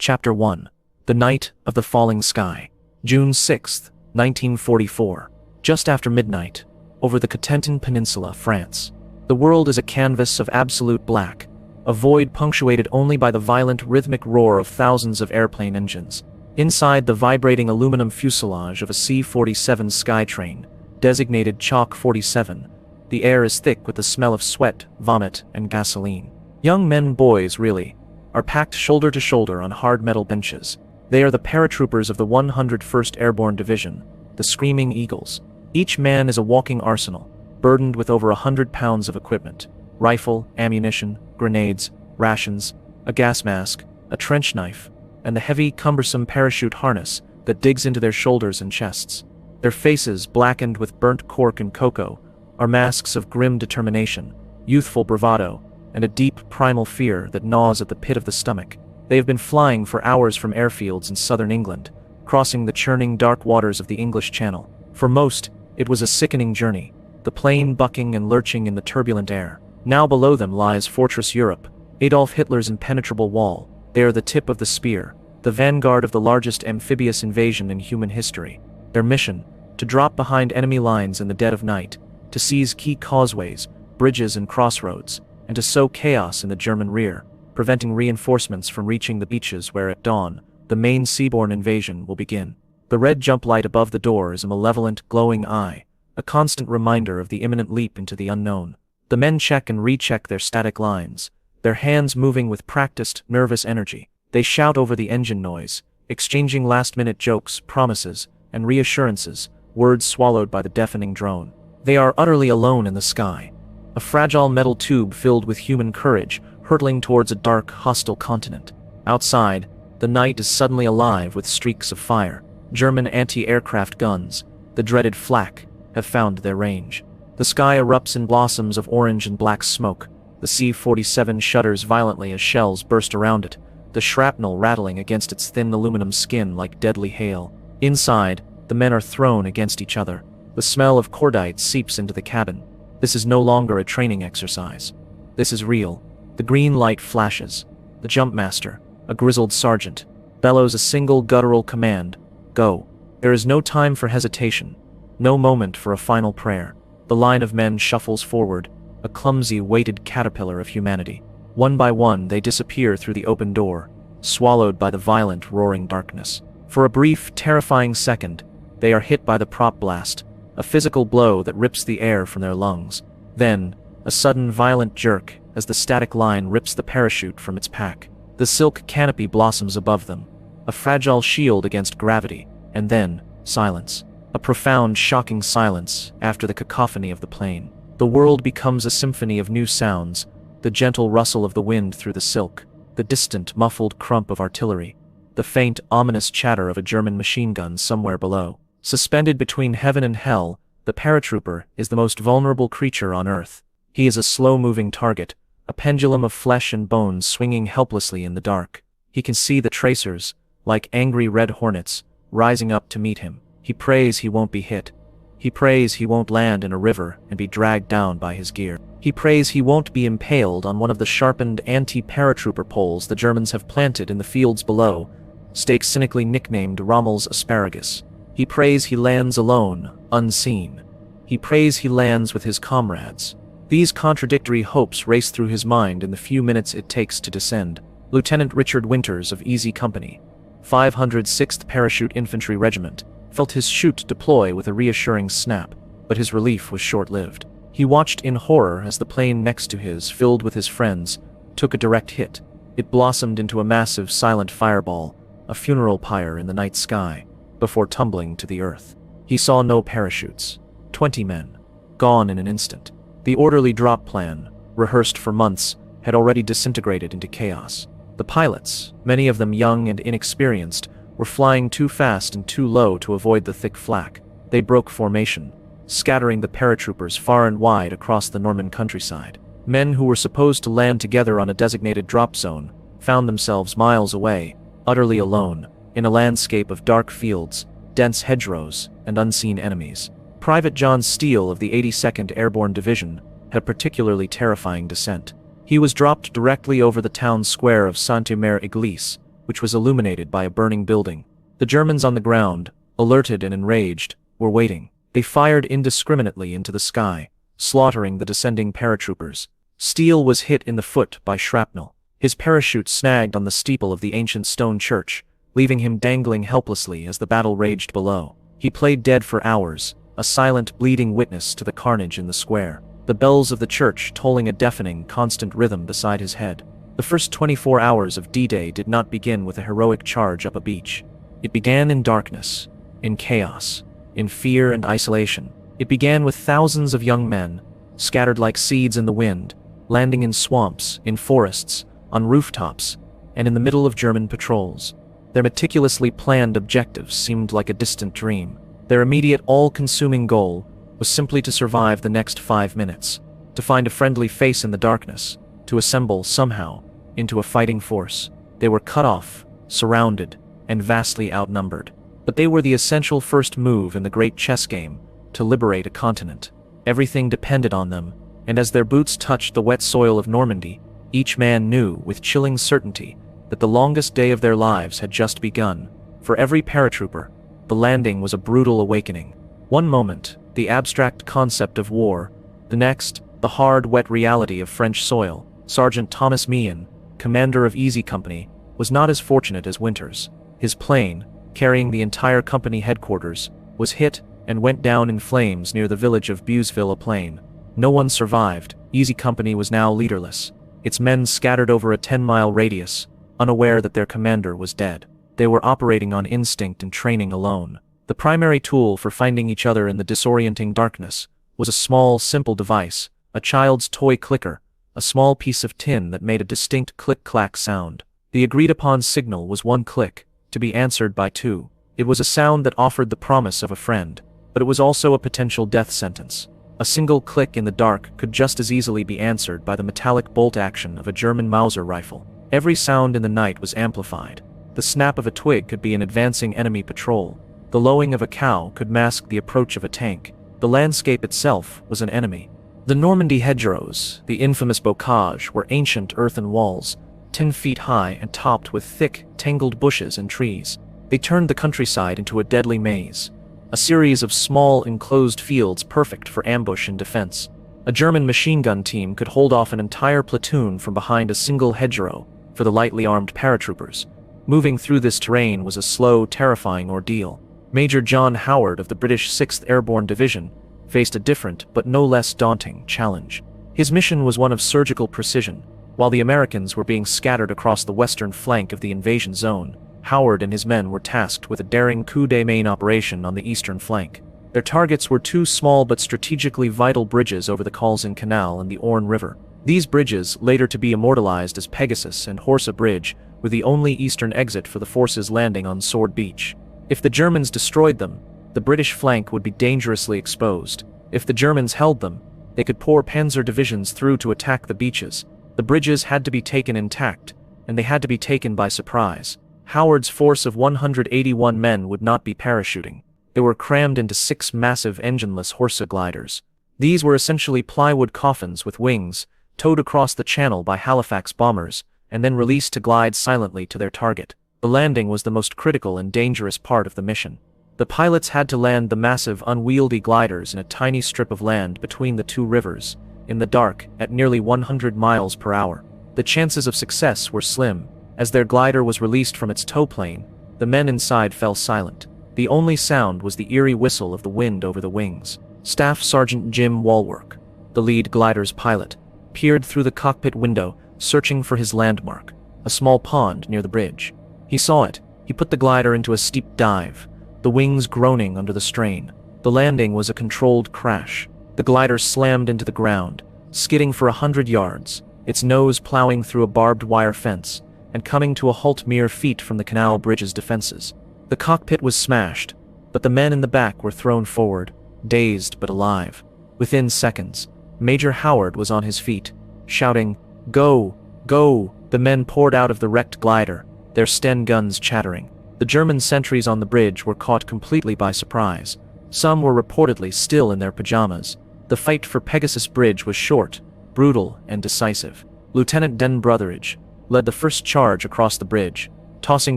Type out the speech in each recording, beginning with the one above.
Chapter 1. The Night of the Falling Sky. June 6, 1944. Just after midnight, over the Cotentin Peninsula, France. The world is a canvas of absolute black, a void punctuated only by the violent rhythmic roar of thousands of airplane engines. Inside the vibrating aluminum fuselage of a C-47 Skytrain, designated Chalk 47, the air is thick with the smell of sweat, vomit, and gasoline. Young men, boys really, are packed shoulder to shoulder on hard metal benches. They are the paratroopers of the 101st Airborne Division, the Screaming Eagles. Each man is a walking arsenal, burdened with over 100 pounds of equipment: rifle, ammunition, grenades, rations, a gas mask, a trench knife, and the heavy, cumbersome parachute harness that digs into their shoulders and chests. Their faces, blackened with burnt cork and cocoa, are masks of grim determination, youthful bravado, and a deep, primal fear that gnaws at the pit of the stomach. They have been flying for hours from airfields in southern England, crossing the churning dark waters of the English Channel. For most, it was a sickening journey, the plane bucking and lurching in the turbulent air. Now below them lies Fortress Europe, Adolf Hitler's impenetrable wall. They are the tip of the spear, the vanguard of the largest amphibious invasion in human history. Their mission: to drop behind enemy lines in the dead of night, to seize key causeways, bridges and crossroads, and to sow chaos in the German rear, preventing reinforcements from reaching the beaches where at dawn, the main seaborne invasion will begin. The red jump light above the door is a malevolent, glowing eye, a constant reminder of the imminent leap into the unknown. The men check and recheck their static lines, their hands moving with practiced, nervous energy. They shout over the engine noise, exchanging last-minute jokes, promises, and reassurances, words swallowed by the deafening drone. They are utterly alone in the sky, a fragile metal tube filled with human courage, hurtling towards a dark, hostile continent. Outside, the night is suddenly alive with streaks of fire. German anti-aircraft guns, the dreaded flak, have found their range. The sky erupts in blossoms of orange and black smoke. The C-47 shudders violently as shells burst around it, the shrapnel rattling against its thin aluminum skin like deadly hail. Inside, the men are thrown against each other. The smell of cordite seeps into the cabin. This is no longer a training exercise. This is real. The green light flashes. The jumpmaster, a grizzled sergeant, bellows a single guttural command: go. There is no time for hesitation, no moment for a final prayer. The line of men shuffles forward, a clumsy, weighted caterpillar of humanity. One by one they disappear through the open door, swallowed by the violent, roaring darkness. For a brief, terrifying second, they are hit by the prop blast, a physical blow that rips the air from their lungs. Then, a sudden, violent jerk as the static line rips the parachute from its pack. The silk canopy blossoms above them, a fragile shield against gravity, and then, silence. A profound, shocking silence after the cacophony of the plane. The world becomes a symphony of new sounds, the gentle rustle of the wind through the silk, the distant, muffled crump of artillery, the faint, ominous chatter of a German machine gun somewhere below. Suspended between heaven and hell, the paratrooper is the most vulnerable creature on Earth. He is a slow-moving target, a pendulum of flesh and bones swinging helplessly in the dark. He can see the tracers, like angry red hornets, rising up to meet him. He prays he won't be hit. He prays he won't land in a river and be dragged down by his gear. He prays he won't be impaled on one of the sharpened anti-paratrooper poles the Germans have planted in the fields below, stakes cynically nicknamed Rommel's asparagus. He prays he lands alone, unseen. He prays he lands with his comrades. These contradictory hopes race through his mind in the few minutes it takes to descend. Lieutenant Richard Winters of Easy Company, 506th Parachute Infantry Regiment, felt his chute deploy with a reassuring snap, but his relief was short-lived. He watched in horror as the plane next to his, filled with his friends, took a direct hit. It blossomed into a massive, silent fireball, a funeral pyre in the night sky, before tumbling to the earth. He saw no parachutes. 20 men, gone in an instant. The orderly drop plan, rehearsed for months, had already disintegrated into chaos. The pilots, many of them young and inexperienced, were flying too fast and too low to avoid the thick flak. They broke formation, scattering the paratroopers far and wide across the Norman countryside. Men who were supposed to land together on a designated drop zone found themselves miles away, utterly alone, in a landscape of dark fields, dense hedgerows, and unseen enemies. Private John Steele of the 82nd Airborne Division had a particularly terrifying descent. He was dropped directly over the town square of Saint-Omer-Église, which was illuminated by a burning building. The Germans on the ground, alerted and enraged, were waiting. They fired indiscriminately into the sky, slaughtering the descending paratroopers. Steele was hit in the foot by shrapnel. His parachute snagged on the steeple of the ancient stone church, leaving him dangling helplessly as the battle raged below. He played dead for hours, a silent, bleeding witness to the carnage in the square, the bells of the church tolling a deafening, constant rhythm beside his head. The first 24 hours of D-Day did not begin with a heroic charge up a beach. It began in darkness, in chaos, in fear and isolation. It began with thousands of young men, scattered like seeds in the wind, landing in swamps, in forests, on rooftops, and in the middle of German patrols. Their meticulously planned objectives seemed like a distant dream. Their immediate, all-consuming goal was simply to survive the next 5 minutes, to find a friendly face in the darkness, to assemble, somehow, into a fighting force. They were cut off, surrounded, and vastly outnumbered. But they were the essential first move in the great chess game to liberate a continent. Everything depended on them, and as their boots touched the wet soil of Normandy, each man knew with chilling certainty that the longest day of their lives had just begun. For every paratrooper, the landing was a brutal awakening. One moment, the abstract concept of war; the next, the hard, wet reality of French soil. Sergeant Thomas Meehan, commander of Easy Company, was not as fortunate as Winters. His plane, carrying the entire company headquarters, was hit and went down in flames near the village of Buesville-a-Plain. No one survived. Easy Company was now leaderless, its men scattered over a 10-mile radius, unaware that their commander was dead. They were operating on instinct and training alone. The primary tool for finding each other in the disorienting darkness was a small, simple device, a child's toy clicker, a small piece of tin that made a distinct click-clack sound. The agreed-upon signal was one click, to be answered by two. It was a sound that offered the promise of a friend, but it was also a potential death sentence. A single click in the dark could just as easily be answered by the metallic bolt action of a German Mauser rifle. Every sound in the night was amplified. The snap of a twig could be an advancing enemy patrol. The lowing of a cow could mask the approach of a tank. The landscape itself was an enemy. The Normandy hedgerows, the infamous bocage, were ancient earthen walls, 10 feet high and topped with thick, tangled bushes and trees. They turned the countryside into a deadly maze, a series of small, enclosed fields perfect for ambush and defense. A German machine gun team could hold off an entire platoon from behind a single hedgerow for the lightly armed paratroopers. Moving through this terrain was a slow, terrifying ordeal. Major John Howard of the British 6th Airborne Division faced a different but no less daunting challenge. His mission was one of surgical precision. While the Americans were being scattered across the western flank of the invasion zone, Howard and his men were tasked with a daring coup de main operation on the eastern flank. Their targets were two small but strategically vital bridges over the Calzin Canal and the Orne River. These bridges, later to be immortalized as Pegasus and Horsa Bridge, were the only eastern exit for the forces landing on Sword Beach. If the Germans destroyed them, the British flank would be dangerously exposed. If the Germans held them, they could pour panzer divisions through to attack the beaches. The bridges had to be taken intact, and they had to be taken by surprise. Howard's force of 181 men would not be parachuting. They were crammed into 6 massive engineless Horsa gliders. These were essentially plywood coffins with wings, towed across the channel by Halifax bombers, and then released to glide silently to their target. The landing was the most critical and dangerous part of the mission. The pilots had to land the massive, unwieldy gliders in a tiny strip of land between the two rivers, in the dark, at nearly 100 miles per hour. The chances of success were slim. As their glider was released from its tow plane, the men inside fell silent. The only sound was the eerie whistle of the wind over the wings. Staff Sergeant Jim Walwork, the lead glider's pilot, peered through the cockpit window, searching for his landmark, a small pond near the bridge. He saw it. He put the glider into a steep dive, the wings groaning under the strain. The landing was a controlled crash. The glider slammed into the ground, skidding for 100 yards, its nose plowing through a barbed wire fence, and coming to a halt mere feet from the canal bridge's defenses. The cockpit was smashed, but the men in the back were thrown forward, dazed but alive. Within seconds, Major Howard was on his feet, shouting, "Go! Go!" The men poured out of the wrecked glider, their Sten guns chattering. The German sentries on the bridge were caught completely by surprise. Some were reportedly still in their pajamas. The fight for Pegasus Bridge was short, brutal, and decisive. Lieutenant Den Brotheridge led the first charge across the bridge. tossing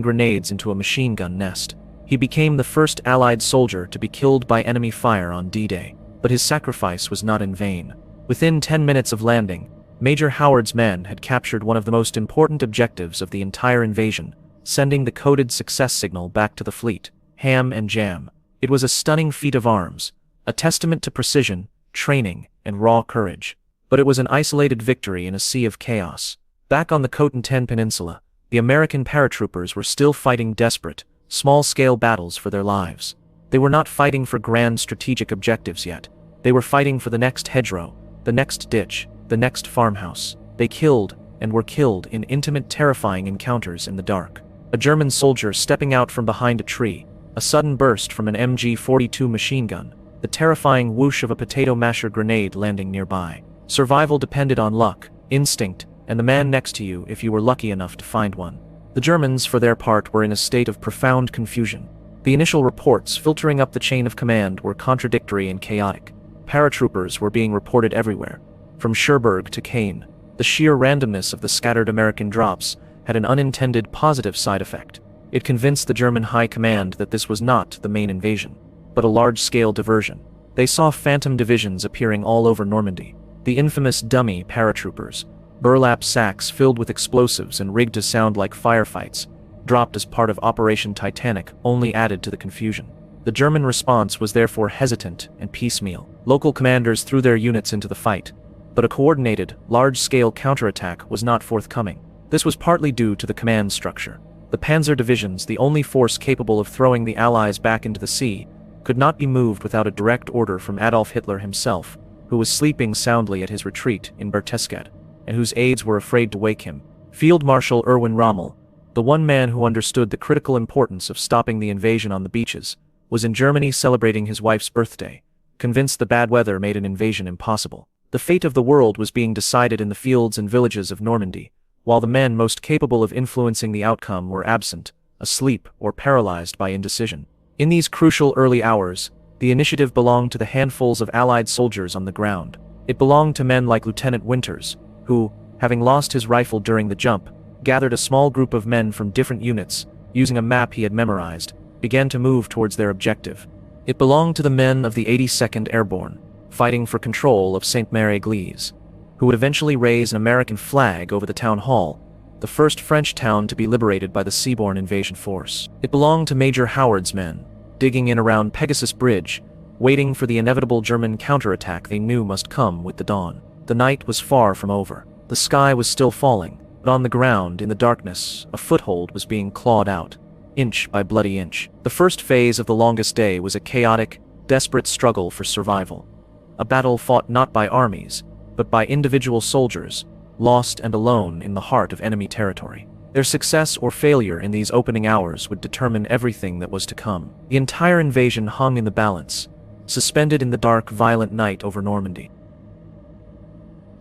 grenades into a machine gun nest. He became the first Allied soldier to be killed by enemy fire on D-Day, but his sacrifice was not in vain. Within 10 minutes of landing, Major Howard's men had captured one of the most important objectives of the entire invasion, sending the coded success signal back to the fleet, ham and jam. It was a stunning feat of arms, a testament to precision, training, and raw courage. But it was an isolated victory in a sea of chaos. Back on the Cotentin Peninsula, the American paratroopers were still fighting desperate, small-scale battles for their lives. They were not fighting for grand strategic objectives yet. They were fighting for the next hedgerow, the next ditch, the next farmhouse. They killed, and were killed in intimate, terrifying encounters in the dark. A German soldier stepping out from behind a tree, a sudden burst from an MG-42 machine gun, the terrifying whoosh of a potato masher grenade landing nearby. Survival depended on luck, instinct, and the man next to you if you were lucky enough to find one. The Germans, for their part, were in a state of profound confusion. The initial reports filtering up the chain of command were contradictory and chaotic. Paratroopers were being reported everywhere, from Cherbourg to Caen. The sheer randomness of the scattered American drops had an unintended positive side effect. It convinced the German high command that this was not the main invasion, but a large-scale diversion. They saw phantom divisions appearing all over Normandy. The infamous dummy paratroopers, burlap sacks filled with explosives and rigged to sound like firefights, dropped as part of Operation Titanic, only added to the confusion. The German response was therefore hesitant and piecemeal. Local commanders threw their units into the fight, but a coordinated, large-scale counterattack was not forthcoming. This was partly due to the command structure. The panzer divisions, the only force capable of throwing the Allies back into the sea, could not be moved without a direct order from Adolf Hitler himself, who was sleeping soundly at his retreat in Berchtesgaden, and whose aides were afraid to wake him. Field Marshal Erwin Rommel, the one man who understood the critical importance of stopping the invasion on the beaches, was in Germany celebrating his wife's birthday, convinced the bad weather made an invasion impossible. The fate of the world was being decided in the fields and villages of Normandy, while the men most capable of influencing the outcome were absent, asleep, or paralyzed by indecision. In these crucial early hours, the initiative belonged to the handfuls of Allied soldiers on the ground. It belonged to men like Lieutenant Winters, who, having lost his rifle during the jump, gathered a small group of men from different units, using a map he had memorized, began to move towards their objective. It belonged to the men of the 82nd Airborne, fighting for control of Sainte-Mère-Église, who would eventually raise an American flag over the town hall, the first French town to be liberated by the seaborne invasion force. It belonged to Major Howard's men, digging in around Pegasus Bridge, waiting for the inevitable German counterattack they knew must come with the dawn. The night was far from over. The sky was still falling, but on the ground, in the darkness, a foothold was being clawed out, inch by bloody inch. The first phase of the longest day was a chaotic, desperate struggle for survival. A battle fought not by armies, but by individual soldiers, lost and alone in the heart of enemy territory. Their success or failure in these opening hours would determine everything that was to come. The entire invasion hung in the balance, suspended in the dark, violent night over Normandy.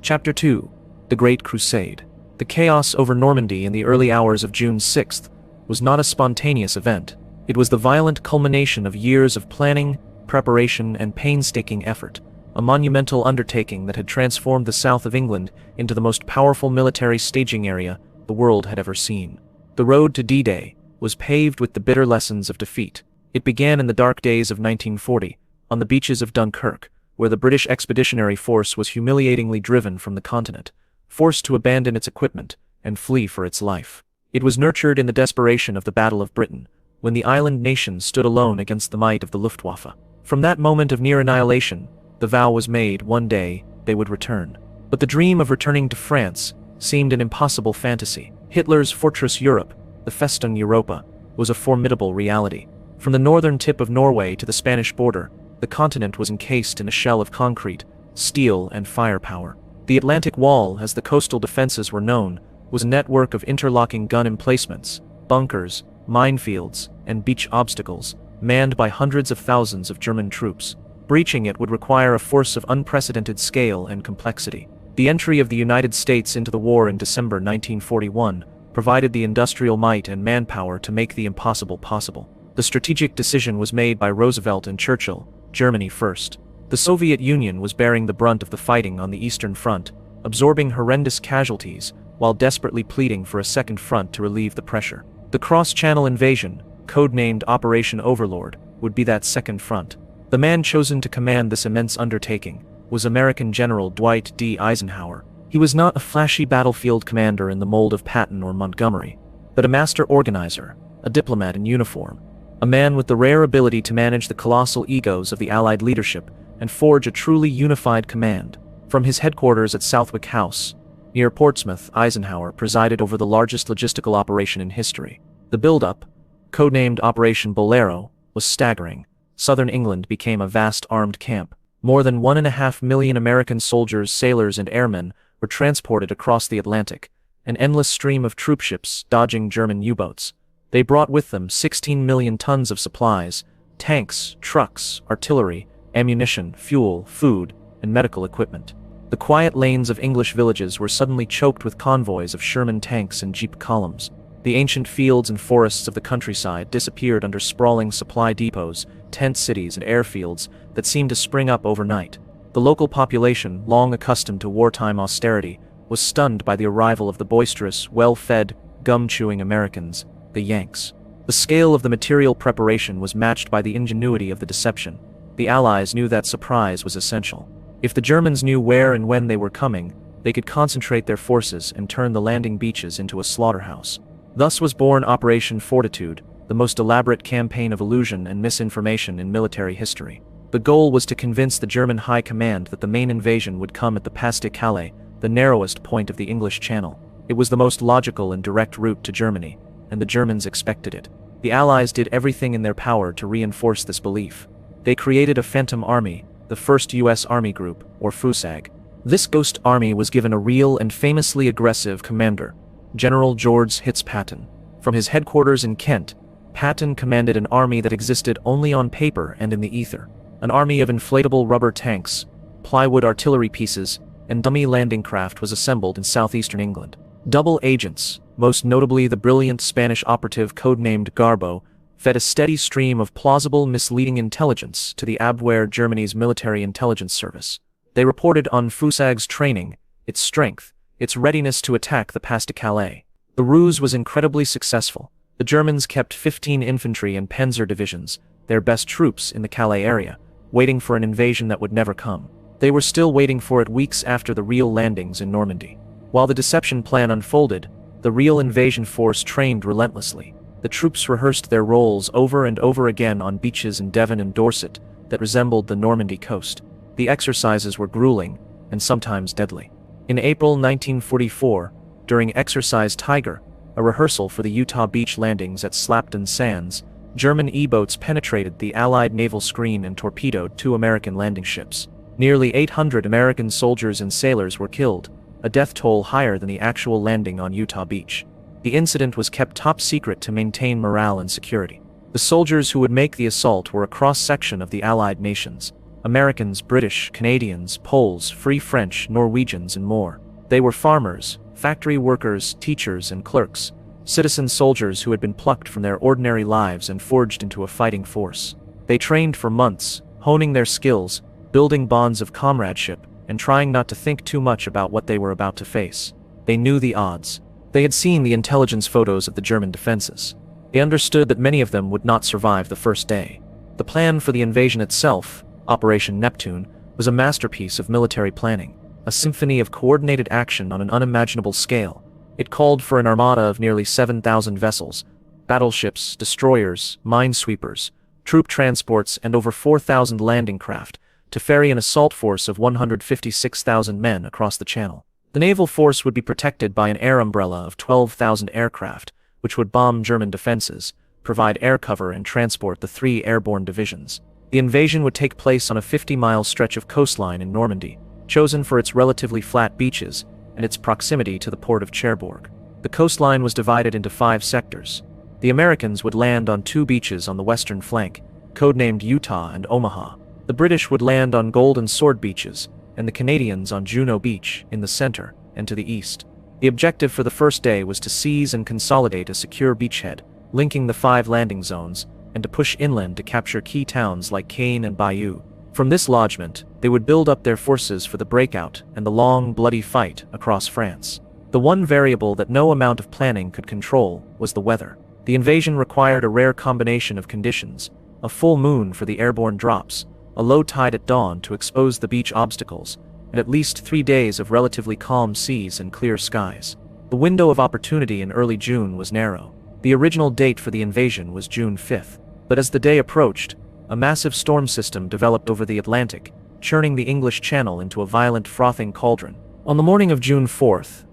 Chapter 2. The Great Crusade. The chaos over Normandy in the early hours of June 6th was not a spontaneous event. It was the violent culmination of years of planning, preparation, and painstaking effort, a monumental undertaking that had transformed the south of England into the most powerful military staging area the world had ever seen. The road to D-Day was paved with the bitter lessons of defeat. It began in the dark days of 1940, on the beaches of Dunkirk, where the British Expeditionary Force was humiliatingly driven from the continent, forced to abandon its equipment and flee for its life. It was nurtured in the desperation of the Battle of Britain, when the island nation stood alone against the might of the Luftwaffe. From that moment of near annihilation, the vow was made one day they would return. But the dream of returning to France seemed an impossible fantasy. Hitler's Fortress Europe, the Festung Europa, was a formidable reality. From the northern tip of Norway to the Spanish border, the continent was encased in a shell of concrete, steel, and firepower. The Atlantic Wall, as the coastal defenses were known, was a network of interlocking gun emplacements, bunkers, minefields, and beach obstacles, manned by hundreds of thousands of German troops. Breaching it would require a force of unprecedented scale and complexity. The entry of the United States into the war in December 1941 provided the industrial might and manpower to make the impossible possible. The strategic decision was made by Roosevelt and Churchill, Germany first. The Soviet Union was bearing the brunt of the fighting on the Eastern Front, absorbing horrendous casualties while desperately pleading for a second front to relieve the pressure. The cross-channel invasion, codenamed Operation Overlord, would be that second front. The man chosen to command this immense undertaking was American General Dwight D. Eisenhower. He was not a flashy battlefield commander in the mold of Patton or Montgomery, but a master organizer, a diplomat in uniform, a man with the rare ability to manage the colossal egos of the Allied leadership and forge a truly unified command. From his headquarters at Southwick House, near Portsmouth, Eisenhower presided over the largest logistical operation in history. The build-up, codenamed Operation Bolero, was staggering. Southern England became a vast armed camp. More than 1.5 million American soldiers, sailors, and airmen were transported across the Atlantic, an endless stream of troopships dodging German U-boats. They brought with them 16 million tons of supplies, tanks, trucks, artillery, ammunition, fuel, food, and medical equipment. The quiet lanes of English villages were suddenly choked with convoys of Sherman tanks and jeep columns. The ancient fields and forests of the countryside disappeared under sprawling supply depots, tent cities, and airfields that seemed to spring up overnight. The local population, long accustomed to wartime austerity, was stunned by the arrival of the boisterous, well-fed, gum-chewing Americans, the Yanks. The scale of the material preparation was matched by the ingenuity of the deception. The Allies knew that surprise was essential. If the Germans knew where and when they were coming, they could concentrate their forces and turn the landing beaches into a slaughterhouse. Thus was born Operation Fortitude, the most elaborate campaign of illusion and misinformation in military history. The goal was to convince the German High Command that the main invasion would come at the Pas de Calais, the narrowest point of the English Channel. It was the most logical and direct route to Germany, and the Germans expected it. The Allies did everything in their power to reinforce this belief. They created a phantom army, the 1st U.S. Army Group, or FUSAG. This ghost army was given a real and famously aggressive commander, General George Hitz Patton. From his headquarters in Kent, Patton commanded an army that existed only on paper and in the ether. An army of inflatable rubber tanks, plywood artillery pieces, and dummy landing craft was assembled in southeastern England. Double agents, most notably the brilliant Spanish operative codenamed Garbo, fed a steady stream of plausible misleading intelligence to the Abwehr, Germany's military intelligence service. They reported on FUSAG's training, its strength, its readiness to attack the Pas de Calais. The ruse was incredibly successful. The Germans kept 15 infantry and panzer divisions, their best troops, in the Calais area, waiting for an invasion that would never come. They were still waiting for it weeks after the real landings in Normandy. While the deception plan unfolded, the real invasion force trained relentlessly. The troops rehearsed their roles over and over again on beaches in Devon and Dorset that resembled the Normandy coast. The exercises were grueling and sometimes deadly. In April 1944, during Exercise Tiger, a rehearsal for the Utah beach landings at Slapton Sands, German E-boats penetrated the Allied naval screen and torpedoed 2 American landing ships. Nearly 800 American soldiers and sailors were killed, a death toll higher than the actual landing on Utah Beach. The incident was kept top secret to maintain morale and security. The soldiers who would make the assault were a cross-section of the Allied nations: Americans, British, Canadians, Poles, Free French, Norwegians, and more. They were farmers, factory workers, teachers, and clerks, citizen soldiers who had been plucked from their ordinary lives and forged into a fighting force. They trained for months, honing their skills, building bonds of comradeship, and trying not to think too much about what they were about to face. They knew the odds. They had seen the intelligence photos of the German defenses. They understood that many of them would not survive the first day. The plan for the invasion itself, Operation Neptune, was a masterpiece of military planning, a symphony of coordinated action on an unimaginable scale. It called for an armada of nearly 7,000 vessels, battleships, destroyers, minesweepers, troop transports, and over 4,000 landing craft, to ferry an assault force of 156,000 men across the Channel. The naval force would be protected by an air umbrella of 12,000 aircraft, which would bomb German defenses, provide air cover, and transport the 3 airborne divisions. The invasion would take place on a 50-mile stretch of coastline in Normandy, chosen for its relatively flat beaches and its proximity to the port of Cherbourg. The coastline was divided into 5 sectors. The Americans would land on 2 beaches on the western flank, codenamed Utah and Omaha. The British would land on Gold and Sword beaches, and the Canadians on Juno Beach in the center and to the east. The objective for the first day was to seize and consolidate a secure beachhead, linking the 5 landing zones, and to push inland to capture key towns like Caen and Bayeux. From this lodgment, they would build up their forces for the breakout and the long, bloody fight across France. The one variable that no amount of planning could control was the weather. The invasion required a rare combination of conditions: a full moon for the airborne drops, a low tide at dawn to expose the beach obstacles, and at least 3 days of relatively calm seas and clear skies. The window of opportunity in early June was narrow. The original date for the invasion was June 5th, but as the day approached, a massive storm system developed over the Atlantic, churning the English Channel into a violent, frothing cauldron. On the morning of June 4th,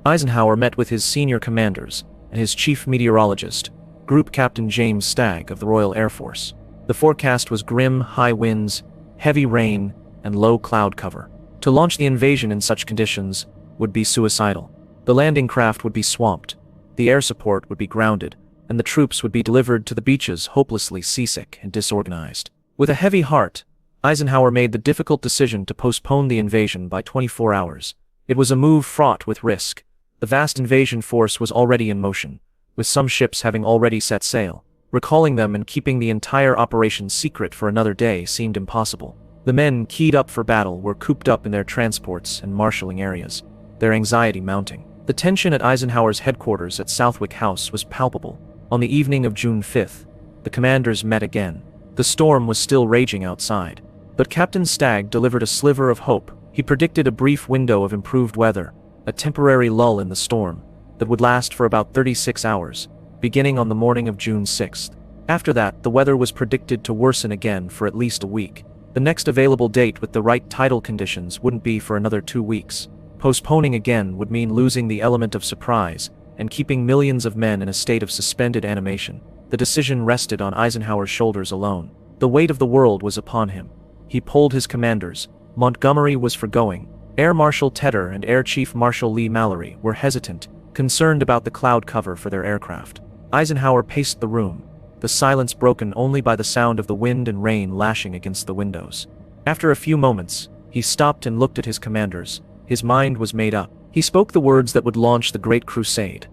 Eisenhower met with his senior commanders and his chief meteorologist, Group Captain James Stagg of the Royal Air Force. The forecast was grim: high winds, heavy rain, and low cloud cover. To launch the invasion in such conditions would be suicidal. The landing craft would be swamped, the air support would be grounded, and the troops would be delivered to the beaches hopelessly seasick and disorganized. With a heavy heart, Eisenhower made the difficult decision to postpone the invasion by 24 hours. It was a move fraught with risk. The vast invasion force was already in motion, with some ships having already set sail. Recalling them and keeping the entire operation secret for another day seemed impossible. The men keyed up for battle were cooped up in their transports and marshalling areas, their anxiety mounting. The tension at Eisenhower's headquarters at Southwick House was palpable. On the evening of June 5th, the commanders met again. The storm was still raging outside, but Captain Stagg delivered a sliver of hope. He predicted a brief window of improved weather, a temporary lull in the storm, that would last for about 36 hours, beginning on the morning of June 6th. After that, the weather was predicted to worsen again for at least a week. The next available date with the right tidal conditions wouldn't be for another 2 weeks. Postponing again would mean losing the element of surprise and keeping millions of men in a state of suspended animation. The decision rested on Eisenhower's shoulders alone. The weight of the world was upon him. He polled his commanders. Montgomery was for going. Air Marshal Tedder and Air Chief Marshal Lee Mallory were hesitant, concerned about the cloud cover for their aircraft. Eisenhower paced the room, the silence broken only by the sound of the wind and rain lashing against the windows. After a few moments, he stopped and looked at his commanders. His mind was made up. He spoke the words that would launch the Great Crusade.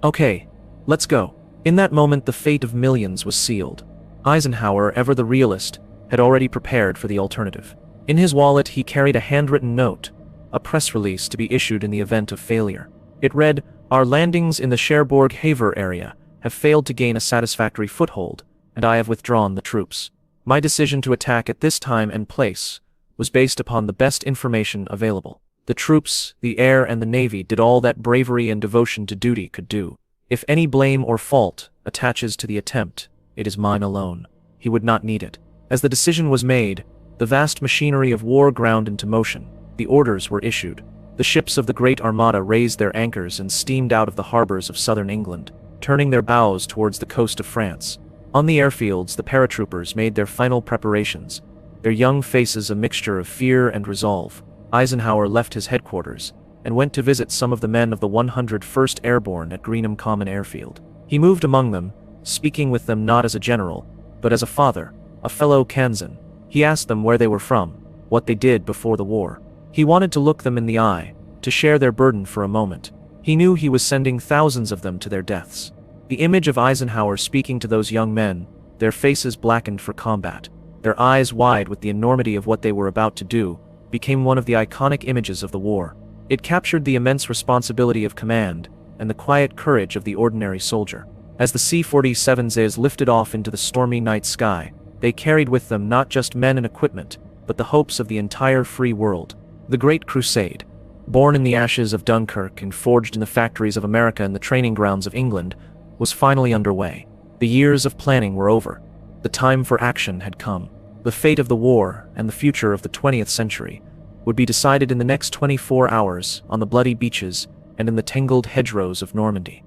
"Okay, let's go." In that moment, the fate of millions was sealed. Eisenhower, ever the realist, had already prepared for the alternative. In his wallet, he carried a handwritten note, a press release to be issued in the event of failure. It read, "Our landings in the Cherbourg-Havre area have failed to gain a satisfactory foothold, and I have withdrawn the troops. My decision to attack at this time and place was based upon the best information available. The troops, the air, and the navy did all that bravery and devotion to duty could do. If any blame or fault attaches to the attempt, it is mine alone." He would not need it. As the decision was made, the vast machinery of war ground into motion. The orders were issued. The ships of the Great Armada raised their anchors and steamed out of the harbors of southern England, turning their bows towards the coast of France. On the airfields, the paratroopers made their final preparations, their young faces a mixture of fear and resolve. Eisenhower left his headquarters and went to visit some of the men of the 101st Airborne at Greenham Common Airfield. He moved among them, speaking with them not as a general, but as a father, a fellow Kansan. He asked them where they were from, what they did before the war. He wanted to look them in the eye, to share their burden for a moment. He knew he was sending thousands of them to their deaths. The image of Eisenhower speaking to those young men, their faces blackened for combat, their eyes wide with the enormity of what they were about to do, became one of the iconic images of the war. It captured the immense responsibility of command and the quiet courage of the ordinary soldier. As the C-47s lifted off into the stormy night sky, they carried with them not just men and equipment, but the hopes of the entire free world. The Great Crusade, born in the ashes of Dunkirk and forged in the factories of America and the training grounds of England, was finally underway. The years of planning were over. The time for action had come. The fate of the war and the future of the 20th century would be decided in the next 24 hours on the bloody beaches and in the tangled hedgerows of Normandy.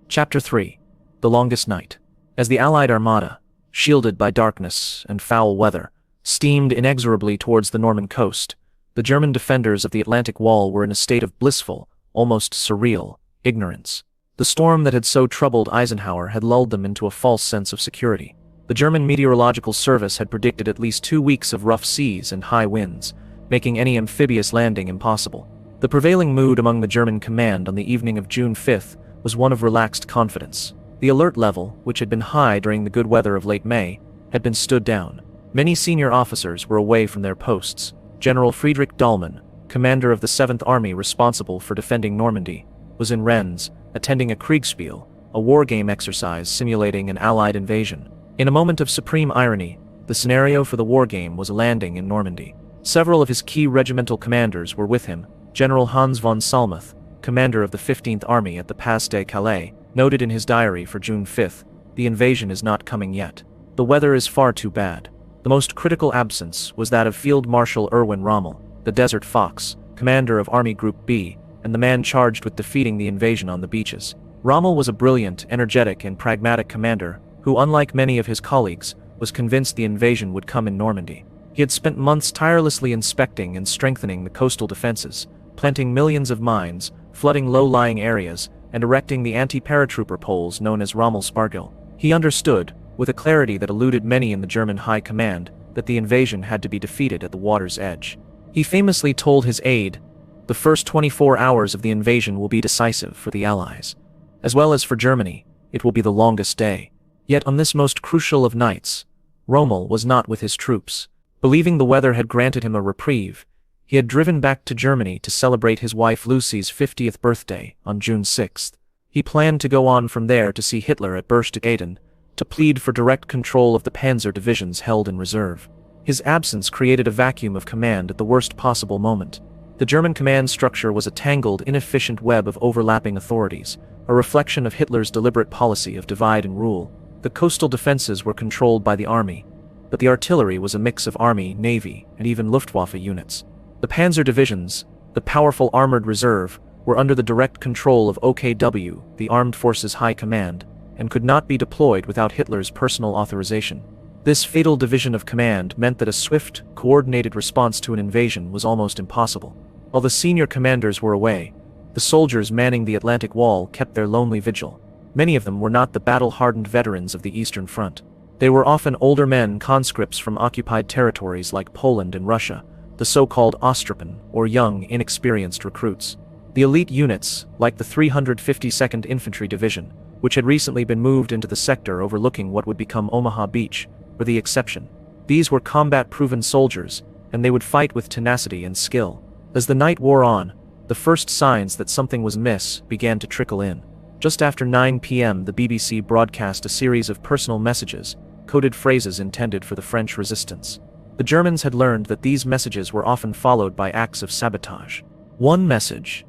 Chapter 3. The Longest Night. As the Allied Armada, shielded by darkness and foul weather, steamed inexorably towards the Norman coast, the German defenders of the Atlantic Wall were in a state of blissful, almost surreal, ignorance. The storm that had so troubled Eisenhower had lulled them into a false sense of security. The German Meteorological Service had predicted at least 2 weeks of rough seas and high winds, making any amphibious landing impossible. The prevailing mood among the German command on the evening of June 5th was one of relaxed confidence. The alert level, which had been high during the good weather of late May, had been stood down. Many senior officers were away from their posts. General Friedrich Dahlmann, commander of the 7th Army responsible for defending Normandy, was in Rennes, attending a Kriegspiel, a wargame exercise simulating an Allied invasion. In a moment of supreme irony, the scenario for the wargame was a landing in Normandy. Several of his key regimental commanders were with him. General Hans von Salmuth, commander of the 15th Army at the Pas de Calais, noted in his diary for June 5, "The invasion is not coming yet. The weather is far too bad." The most critical absence was that of Field Marshal Erwin Rommel, the Desert Fox, commander of Army Group B, and the man charged with defeating the invasion on the beaches. Rommel was a brilliant, energetic, and pragmatic commander who, unlike many of his colleagues, was convinced the invasion would come in Normandy. He had spent months tirelessly inspecting and strengthening the coastal defenses, planting millions of mines, flooding low-lying areas, and erecting the anti-paratrooper poles known as Rommel-Spargel. He understood, with a clarity that eluded many in the German high command, that the invasion had to be defeated at the water's edge. He famously told his aide, "The first 24 hours of the invasion will be decisive for the Allies. As well as for Germany, it will be the longest day." Yet on this most crucial of nights, Rommel was not with his troops. Believing the weather had granted him a reprieve, he had driven back to Germany to celebrate his wife Lucy's 50th birthday on June 6. He planned to go on from there to see Hitler at Berchtesgaden, to plead for direct control of the panzer divisions held in reserve. His absence created a vacuum of command at the worst possible moment. The German command structure was a tangled, inefficient web of overlapping authorities, a reflection of Hitler's deliberate policy of divide and rule. The coastal defenses were controlled by the army, but the artillery was a mix of army, navy, and even Luftwaffe units. The panzer divisions, the powerful armored reserve, were under the direct control of OKW, the Armed Forces High Command, and could not be deployed without Hitler's personal authorization. This fatal division of command meant that a swift, coordinated response to an invasion was almost impossible. While the senior commanders were away, the soldiers manning the Atlantic Wall kept their lonely vigil. Many of them were not the battle-hardened veterans of the Eastern Front. They were often older men, conscripts from occupied territories like Poland and Russia, the so-called Ostrupen, or young, inexperienced recruits. The elite units, like the 352nd Infantry Division, which had recently been moved into the sector overlooking what would become Omaha Beach, were the exception. These were combat-proven soldiers, and they would fight with tenacity and skill. As the night wore on, the first signs that something was amiss began to trickle in. Just after 9 p.m. the BBC broadcast a series of personal messages, coded phrases intended for the French resistance. The Germans had learned that these messages were often followed by acts of sabotage. One message,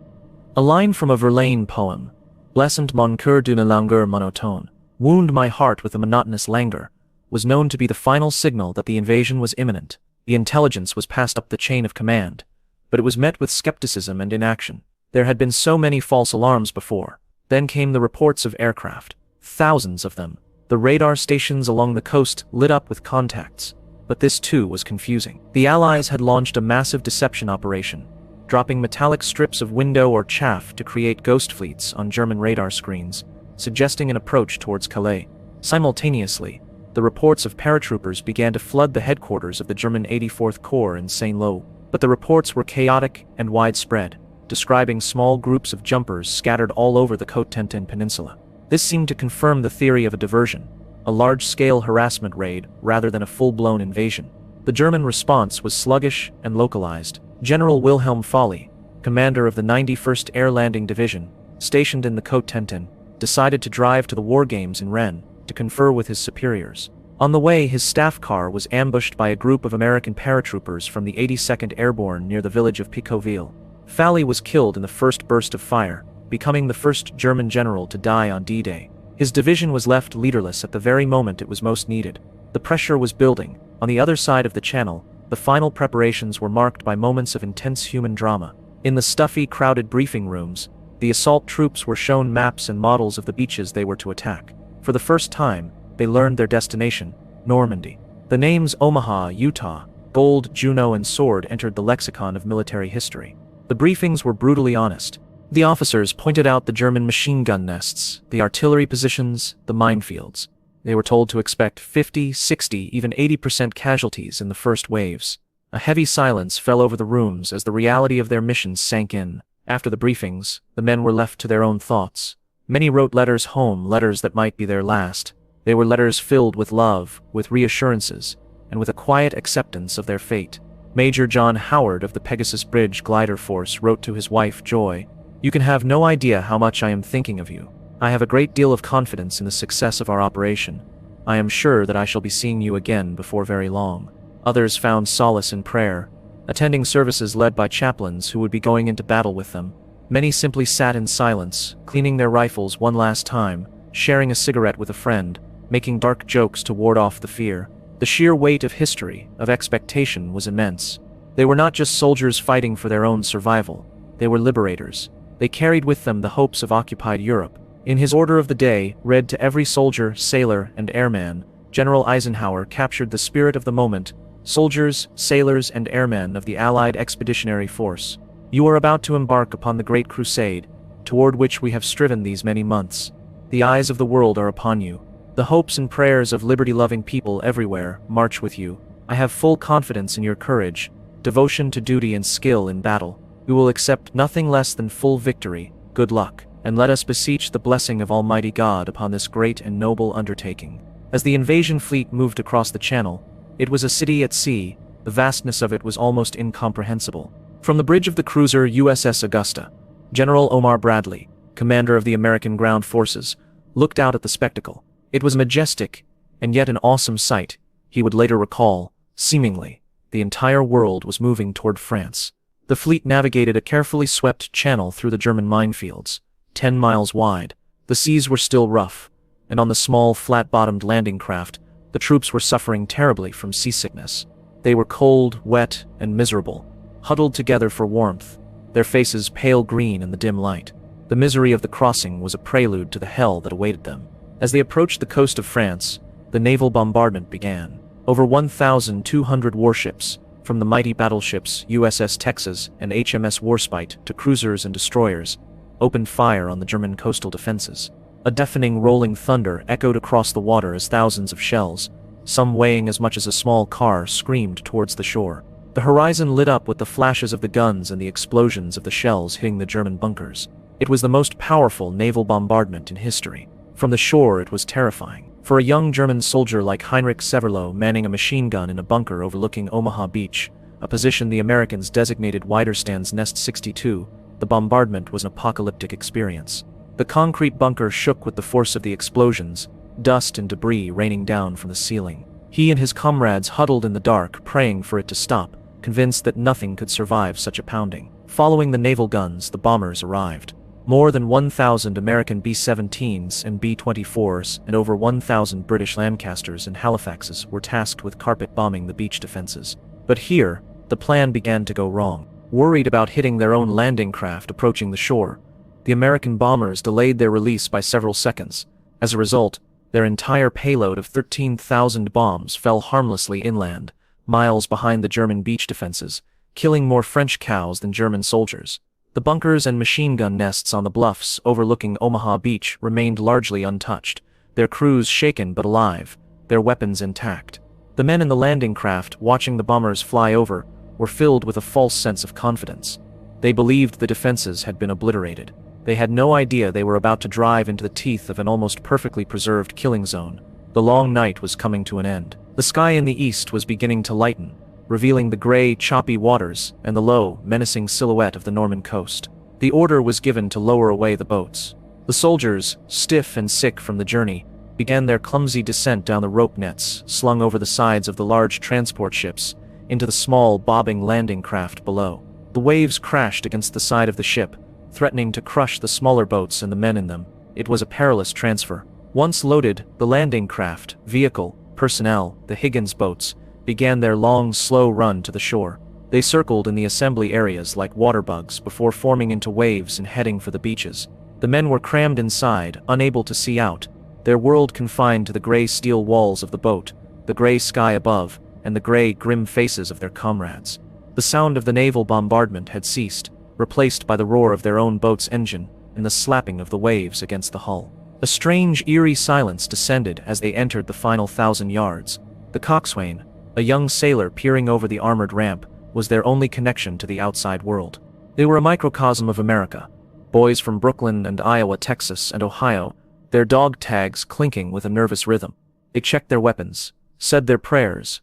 a line from a Verlaine poem, "Blessant mon cœur d'une langueur monotone," wound my heart with a monotonous languor, was known to be the final signal that the invasion was imminent. The intelligence was passed up the chain of command, but it was met with skepticism and inaction. There had been so many false alarms before. Then came the reports of aircraft, thousands of them. The radar stations along the coast lit up with contacts, but this too was confusing. The Allies had launched a massive deception operation, dropping metallic strips of window or chaff to create ghost fleets on German radar screens, suggesting an approach towards Calais. Simultaneously, the reports of paratroopers began to flood the headquarters of the German 84th Corps in Saint-Lô, but the reports were chaotic and widespread, describing small groups of jumpers scattered all over the Cotentin Peninsula. This seemed to confirm the theory of a diversion, a large-scale harassment raid rather than a full-blown invasion. The German response was sluggish and localized. General Wilhelm Folly, commander of the 91st Air Landing Division, stationed in the Cotentin, decided to drive to the war games in Rennes to confer with his superiors. On the way, his staff car was ambushed by a group of American paratroopers from the 82nd Airborne near the village of Picauville. Folly was killed in the first burst of fire, becoming the first German general to die on D-Day. His division was left leaderless at the very moment it was most needed. The pressure was building. On the other side of the channel, the final preparations were marked by moments of intense human drama. In the stuffy, crowded briefing rooms, the assault troops were shown maps and models of the beaches they were to attack. For the first time, they learned their destination, Normandy. The names Omaha, Utah, Gold, Juno, and Sword entered the lexicon of military history. The briefings were brutally honest. The officers pointed out the German machine gun nests, the artillery positions, the minefields. They were told to expect 50, 60, even 80% casualties in the first waves. A heavy silence fell over the rooms as the reality of their missions sank in. After the briefings, the men were left to their own thoughts. Many wrote letters home, letters that might be their last. They were letters filled with love, with reassurances, and with a quiet acceptance of their fate. Major John Howard of the Pegasus Bridge Glider Force wrote to his wife, Joy, "You can have no idea how much I am thinking of you. I have a great deal of confidence in the success of our operation. I am sure that I shall be seeing you again before very long." Others found solace in prayer, attending services led by chaplains who would be going into battle with them. Many simply sat in silence, cleaning their rifles one last time, sharing a cigarette with a friend, making dark jokes to ward off the fear. The sheer weight of history, of expectation, was immense. They were not just soldiers fighting for their own survival. They were liberators. They carried with them the hopes of occupied Europe. In his order of the day, read to every soldier, sailor, and airman, General Eisenhower captured the spirit of the moment. "Soldiers, sailors, and airmen of the Allied Expeditionary Force, you are about to embark upon the great crusade, toward which we have striven these many months. The eyes of the world are upon you. The hopes and prayers of liberty-loving people everywhere march with you. I have full confidence in your courage, devotion to duty, and skill in battle. We will accept nothing less than full victory. Good luck, and let us beseech the blessing of Almighty God upon this great and noble undertaking." As the invasion fleet moved across the Channel, it was a city at sea. The vastness of it was almost incomprehensible. From the bridge of the cruiser USS Augusta, General Omar Bradley, commander of the American ground forces, looked out at the spectacle. It was majestic, and yet an awesome sight. He would later recall, seemingly, the entire world was moving toward France. The fleet navigated a carefully swept channel through the German minefields, 10 miles wide. The seas were still rough, and on the small, flat-bottomed landing craft, the troops were suffering terribly from seasickness. They were cold, wet, and miserable, huddled together for warmth, their faces pale green in the dim light. The misery of the crossing was a prelude to the hell that awaited them. As they approached the coast of France, the naval bombardment began. Over 1,200 warships, from the mighty battleships USS Texas and HMS Warspite to cruisers and destroyers, opened fire on the German coastal defenses. A deafening rolling thunder echoed across the water as thousands of shells, some weighing as much as a small car, screamed towards the shore. The horizon lit up with the flashes of the guns and the explosions of the shells hitting the German bunkers. It was the most powerful naval bombardment in history. From the shore it was terrifying. For a young German soldier like Heinrich Severloh manning a machine gun in a bunker overlooking Omaha Beach, a position the Americans designated Widerstands Nest 62, the bombardment was an apocalyptic experience. The concrete bunker shook with the force of the explosions, dust and debris raining down from the ceiling. He and his comrades huddled in the dark, praying for it to stop, convinced that nothing could survive such a pounding. Following the naval guns, the bombers arrived. More than 1,000 American B-17s and B-24s and over 1,000 British Lancasters and Halifaxes were tasked with carpet bombing the beach defenses. But here, the plan began to go wrong. Worried about hitting their own landing craft approaching the shore, the American bombers delayed their release by several seconds. As a result, their entire payload of 13,000 bombs fell harmlessly inland, miles behind the German beach defenses, killing more French cows than German soldiers. The bunkers and machine gun nests on the bluffs overlooking Omaha Beach remained largely untouched, their crews shaken but alive, their weapons intact. The men in the landing craft, watching the bombers fly over, were filled with a false sense of confidence. They believed the defenses had been obliterated. They had no idea they were about to drive into the teeth of an almost perfectly preserved killing zone. The long night was coming to an end. The sky in the east was beginning to lighten, revealing the gray, choppy waters and the low, menacing silhouette of the Norman coast. The order was given to lower away the boats. The soldiers, stiff and sick from the journey, began their clumsy descent down the rope nets slung over the sides of the large transport ships into the small, bobbing landing craft below. The waves crashed against the side of the ship, threatening to crush the smaller boats and the men in them. It was a perilous transfer. Once loaded, the landing craft, vehicle, personnel, the Higgins boats, began their long, slow run to the shore. They circled in the assembly areas like water bugs before forming into waves and heading for the beaches. The men were crammed inside, unable to see out, their world confined to the gray steel walls of the boat, the gray sky above, and the gray, grim faces of their comrades. The sound of the naval bombardment had ceased, replaced by the roar of their own boat's engine and the slapping of the waves against the hull. A strange, eerie silence descended as they entered the final 1,000 yards. The coxswain, a young sailor peering over the armored ramp, was their only connection to the outside world. They were a microcosm of America. Boys from Brooklyn and Iowa, Texas and Ohio, their dog tags clinking with a nervous rhythm. They checked their weapons, said their prayers,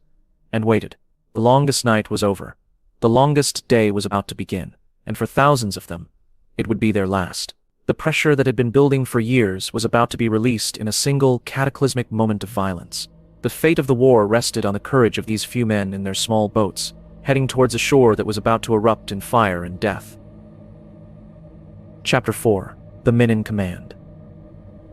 and waited. The longest night was over. The longest day was about to begin, and for thousands of them, it would be their last. The The pressure that had been building for years was about to be released in a single, cataclysmic moment of violence. The fate of the war rested on the courage of these few men in their small boats, heading towards a shore that was about to erupt in fire and death. Chapter 4. The Men in Command.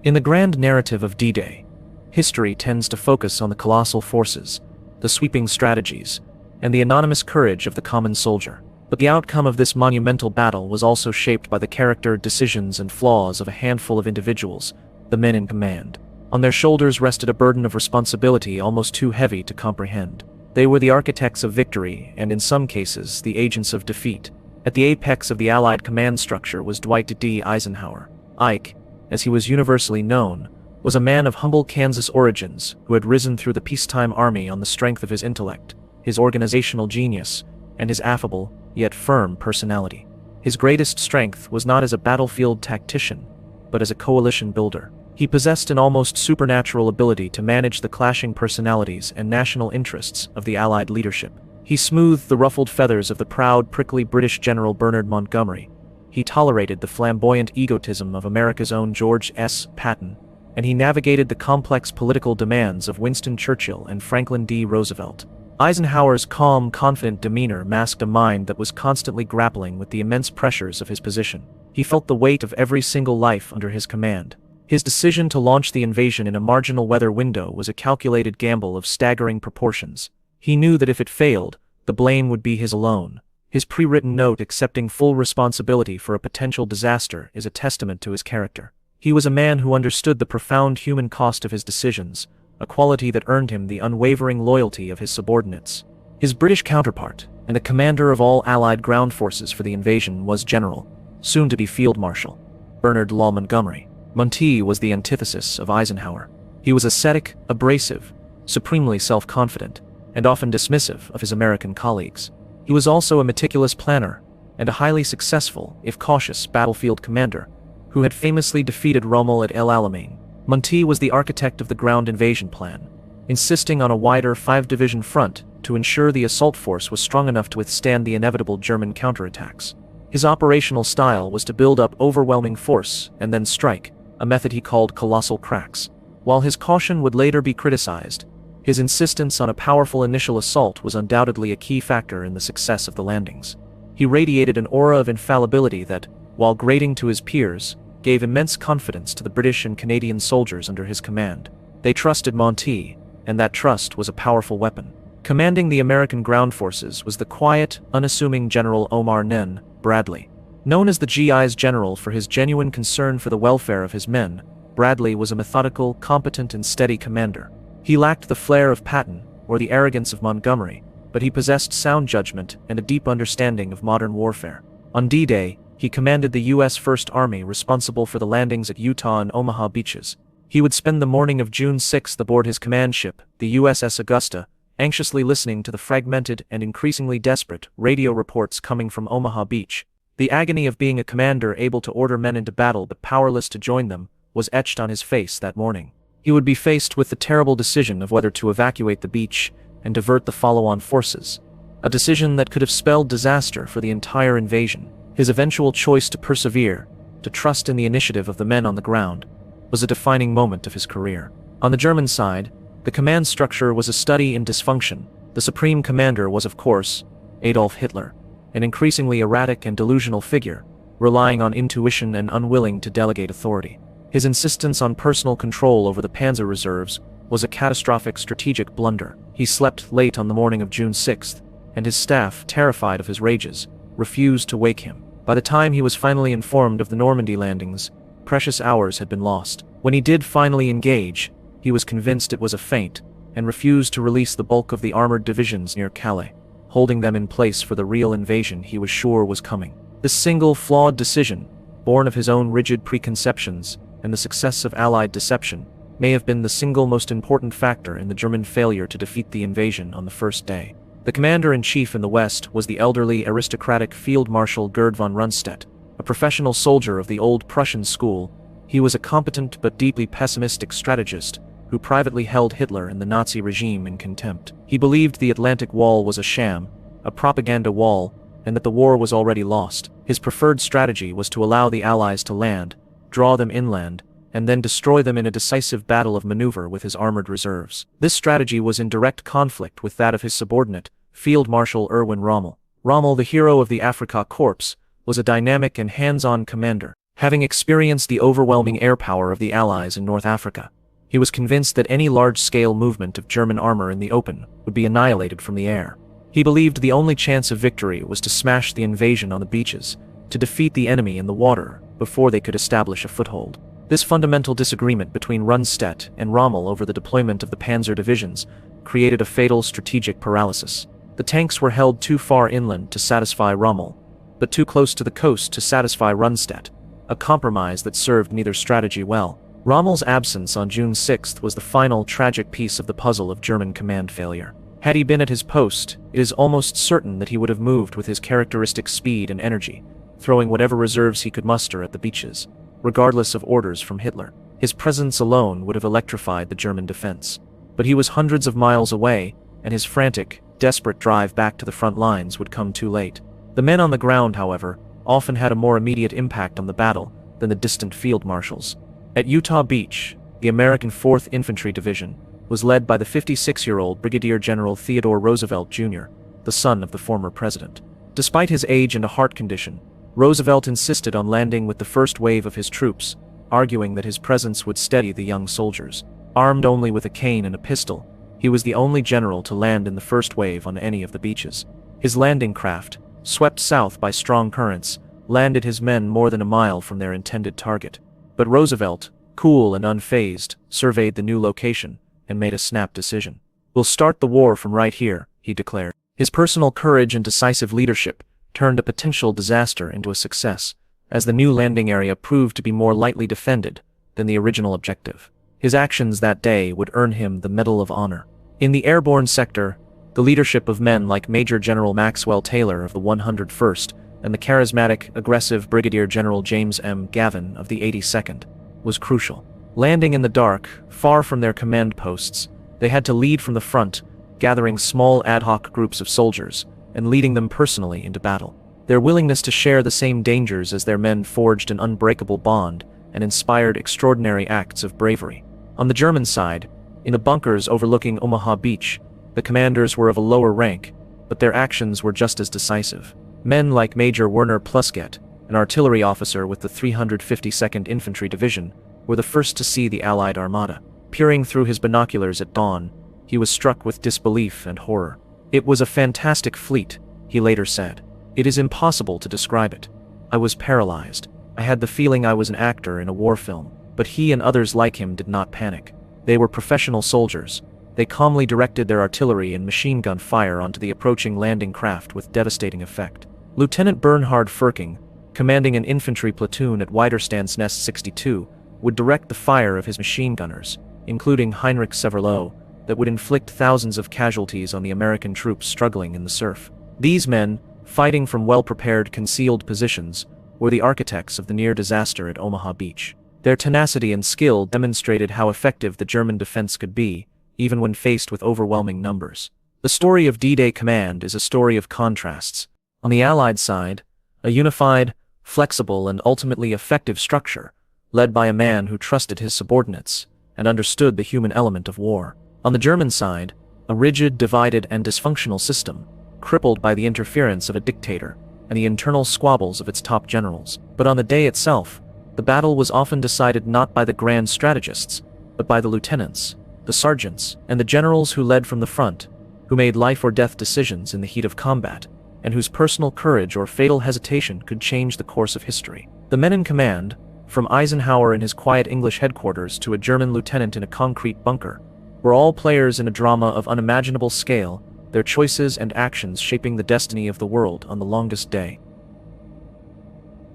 In the grand narrative of D-Day, history tends to focus on the colossal forces, the sweeping strategies, and the anonymous courage of the common soldier. But the outcome of this monumental battle was also shaped by the character, decisions, and flaws of a handful of individuals, the men in command. On their shoulders rested a burden of responsibility almost too heavy to comprehend. They were the architects of victory, and in some cases, the agents of defeat. At the apex of the Allied command structure was Dwight D. Eisenhower. Ike, as he was universally known, was a man of humble Kansas origins who had risen through the peacetime army on the strength of his intellect, his organizational genius, and his affable, yet firm personality. His greatest strength was not as a battlefield tactician, but as a coalition builder. He possessed an almost supernatural ability to manage the clashing personalities and national interests of the Allied leadership. He smoothed the ruffled feathers of the proud, prickly British General Bernard Montgomery. He tolerated the flamboyant egotism of America's own George S. Patton, and he navigated the complex political demands of Winston Churchill and Franklin D. Roosevelt. Eisenhower's calm, confident demeanor masked a mind that was constantly grappling with the immense pressures of his position. He felt the weight of every single life under his command. His decision to launch the invasion in a marginal weather window was a calculated gamble of staggering proportions. He knew that if it failed, the blame would be his alone. His pre-written note accepting full responsibility for a potential disaster is a testament to his character. He was a man who understood the profound human cost of his decisions, a quality that earned him the unwavering loyalty of his subordinates. His British counterpart, and the commander of all Allied ground forces for the invasion, was General, soon to be Field Marshal, Bernard Law Montgomery. Monty was the antithesis of Eisenhower. He was ascetic, abrasive, supremely self-confident, and often dismissive of his American colleagues. He was also a meticulous planner, and a highly successful, if cautious, battlefield commander, who had famously defeated Rommel at El Alamein. Monty was the architect of the ground invasion plan, insisting on a wider 5-division front to ensure the assault force was strong enough to withstand the inevitable German counterattacks. His operational style was to build up overwhelming force and then strike, a method he called colossal cracks. While his caution would later be criticized, his insistence on a powerful initial assault was undoubtedly a key factor in the success of the landings. He radiated an aura of infallibility that, while grating to his peers, gave immense confidence to the British and Canadian soldiers under his command. They trusted Monty, and that trust was a powerful weapon. Commanding the American ground forces was the quiet, unassuming General Omar Nen Bradley. Known as the GI's general for his genuine concern for the welfare of his men, Bradley was a methodical, competent, and steady commander. He lacked the flair of Patton or the arrogance of Montgomery, but he possessed sound judgment and a deep understanding of modern warfare. On D-Day, he commanded the U.S. First Army responsible for the landings at Utah and Omaha beaches. He would spend the morning of June 6 aboard his command ship, the USS Augusta, anxiously listening to the fragmented and increasingly desperate radio reports coming from Omaha Beach. The agony of being a commander able to order men into battle but powerless to join them was etched on his face that morning. He would be faced with the terrible decision of whether to evacuate the beach and divert the follow-on forces, a decision that could have spelled disaster for the entire invasion. His eventual choice to persevere, to trust in the initiative of the men on the ground, was a defining moment of his career. On the German side, the command structure was a study in dysfunction. The supreme commander was, of course, Adolf Hitler, an increasingly erratic and delusional figure, relying on intuition and unwilling to delegate authority. His insistence on personal control over the panzer reserves was a catastrophic strategic blunder. He slept late on the morning of June 6, and his staff, terrified of his rages, refused to wake him. By the time he was finally informed of the Normandy landings, precious hours had been lost. When he did finally engage, he was convinced it was a feint, and refused to release the bulk of the armored divisions near Calais, holding them in place for the real invasion he was sure was coming. This single flawed decision, born of his own rigid preconceptions and the success of Allied deception, may have been the single most important factor in the German failure to defeat the invasion on the first day. The commander-in-chief in the West was the elderly aristocratic Field Marshal Gerd von Rundstedt, a professional soldier of the old Prussian school. He was a competent but deeply pessimistic strategist who privately held Hitler and the Nazi regime in contempt. He believed the Atlantic Wall was a sham, a propaganda wall, and that the war was already lost. His preferred strategy was to allow the Allies to land, draw them inland, and then destroy them in a decisive battle of maneuver with his armored reserves. This strategy was in direct conflict with that of his subordinate, Field Marshal Erwin Rommel. Rommel, the hero of the Afrika Korps, was a dynamic and hands-on commander. Having experienced the overwhelming air power of the Allies in North Africa, he was convinced that any large-scale movement of German armor in the open would be annihilated from the air. He believed the only chance of victory was to smash the invasion on the beaches, to defeat the enemy in the water before they could establish a foothold. This fundamental disagreement between Rundstedt and Rommel over the deployment of the panzer divisions created a fatal strategic paralysis. The tanks were held too far inland to satisfy Rommel, but too close to the coast to satisfy Rundstedt, a compromise that served neither strategy well. Rommel's absence on June 6 was the final tragic piece of the puzzle of German command failure. Had he been at his post, it is almost certain that he would have moved with his characteristic speed and energy, throwing whatever reserves he could muster at the beaches, regardless of orders from Hitler. His presence alone would have electrified the German defense. But he was hundreds of miles away, and his frantic, desperate drive back to the front lines would come too late. The men on the ground, however, often had a more immediate impact on the battle than the distant field marshals. At Utah Beach, the American 4th Infantry Division was led by the 56-year-old Brigadier General Theodore Roosevelt Jr., the son of the former president. Despite his age and a heart condition, Roosevelt insisted on landing with the first wave of his troops, arguing that his presence would steady the young soldiers. Armed only with a cane and a pistol, he was the only general to land in the first wave on any of the beaches. His landing craft, swept south by strong currents, landed his men more than a mile from their intended target. But Roosevelt, cool and unfazed, surveyed the new location and made a snap decision. "We'll start the war from right here," he declared. His personal courage and decisive leadership turned a potential disaster into a success, as the new landing area proved to be more lightly defended than the original objective. His actions that day would earn him the Medal of Honor. In the airborne sector, the leadership of men like Major General Maxwell Taylor of the 101st and the charismatic, aggressive Brigadier General James M. Gavin of the 82nd was crucial. Landing in the dark, far from their command posts, they had to lead from the front, gathering small ad hoc groups of soldiers and leading them personally into battle. Their willingness to share the same dangers as their men forged an unbreakable bond and inspired extraordinary acts of bravery. On the German side, in the bunkers overlooking Omaha Beach, the commanders were of a lower rank, but their actions were just as decisive. Men like Major Werner Plusket, an artillery officer with the 352nd Infantry Division, were the first to see the Allied armada. Peering through his binoculars at dawn, he was struck with disbelief and horror. "It was a fantastic fleet," he later said. "It is impossible to describe it. I was paralyzed. I had the feeling I was an actor in a war film." But he and others like him did not panic. They were professional soldiers. They calmly directed their artillery and machine gun fire onto the approaching landing craft with devastating effect. Lieutenant Bernhard Firking, commanding an infantry platoon at Widerstandsnest 62, would direct the fire of his machine gunners, including Heinrich Severloh, that would inflict thousands of casualties on the American troops struggling in the surf. These men, fighting from well-prepared concealed positions, were the architects of the near disaster at Omaha Beach. Their tenacity and skill demonstrated how effective the German defense could be, even when faced with overwhelming numbers. The story of D-Day Command is a story of contrasts. On the Allied side, a unified, flexible, and ultimately effective structure, led by a man who trusted his subordinates and understood the human element of war. On the German side, a rigid, divided, and dysfunctional system, crippled by the interference of a dictator and the internal squabbles of its top generals. But on the day itself, the battle was often decided not by the grand strategists, but by the lieutenants, the sergeants, and the generals who led from the front, who made life-or-death decisions in the heat of combat, and whose personal courage or fatal hesitation could change the course of history. The men in command, from Eisenhower in his quiet English headquarters to a German lieutenant in a concrete bunker, were all players in a drama of unimaginable scale, their choices and actions shaping the destiny of the world on the longest day.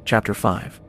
Chapter 5.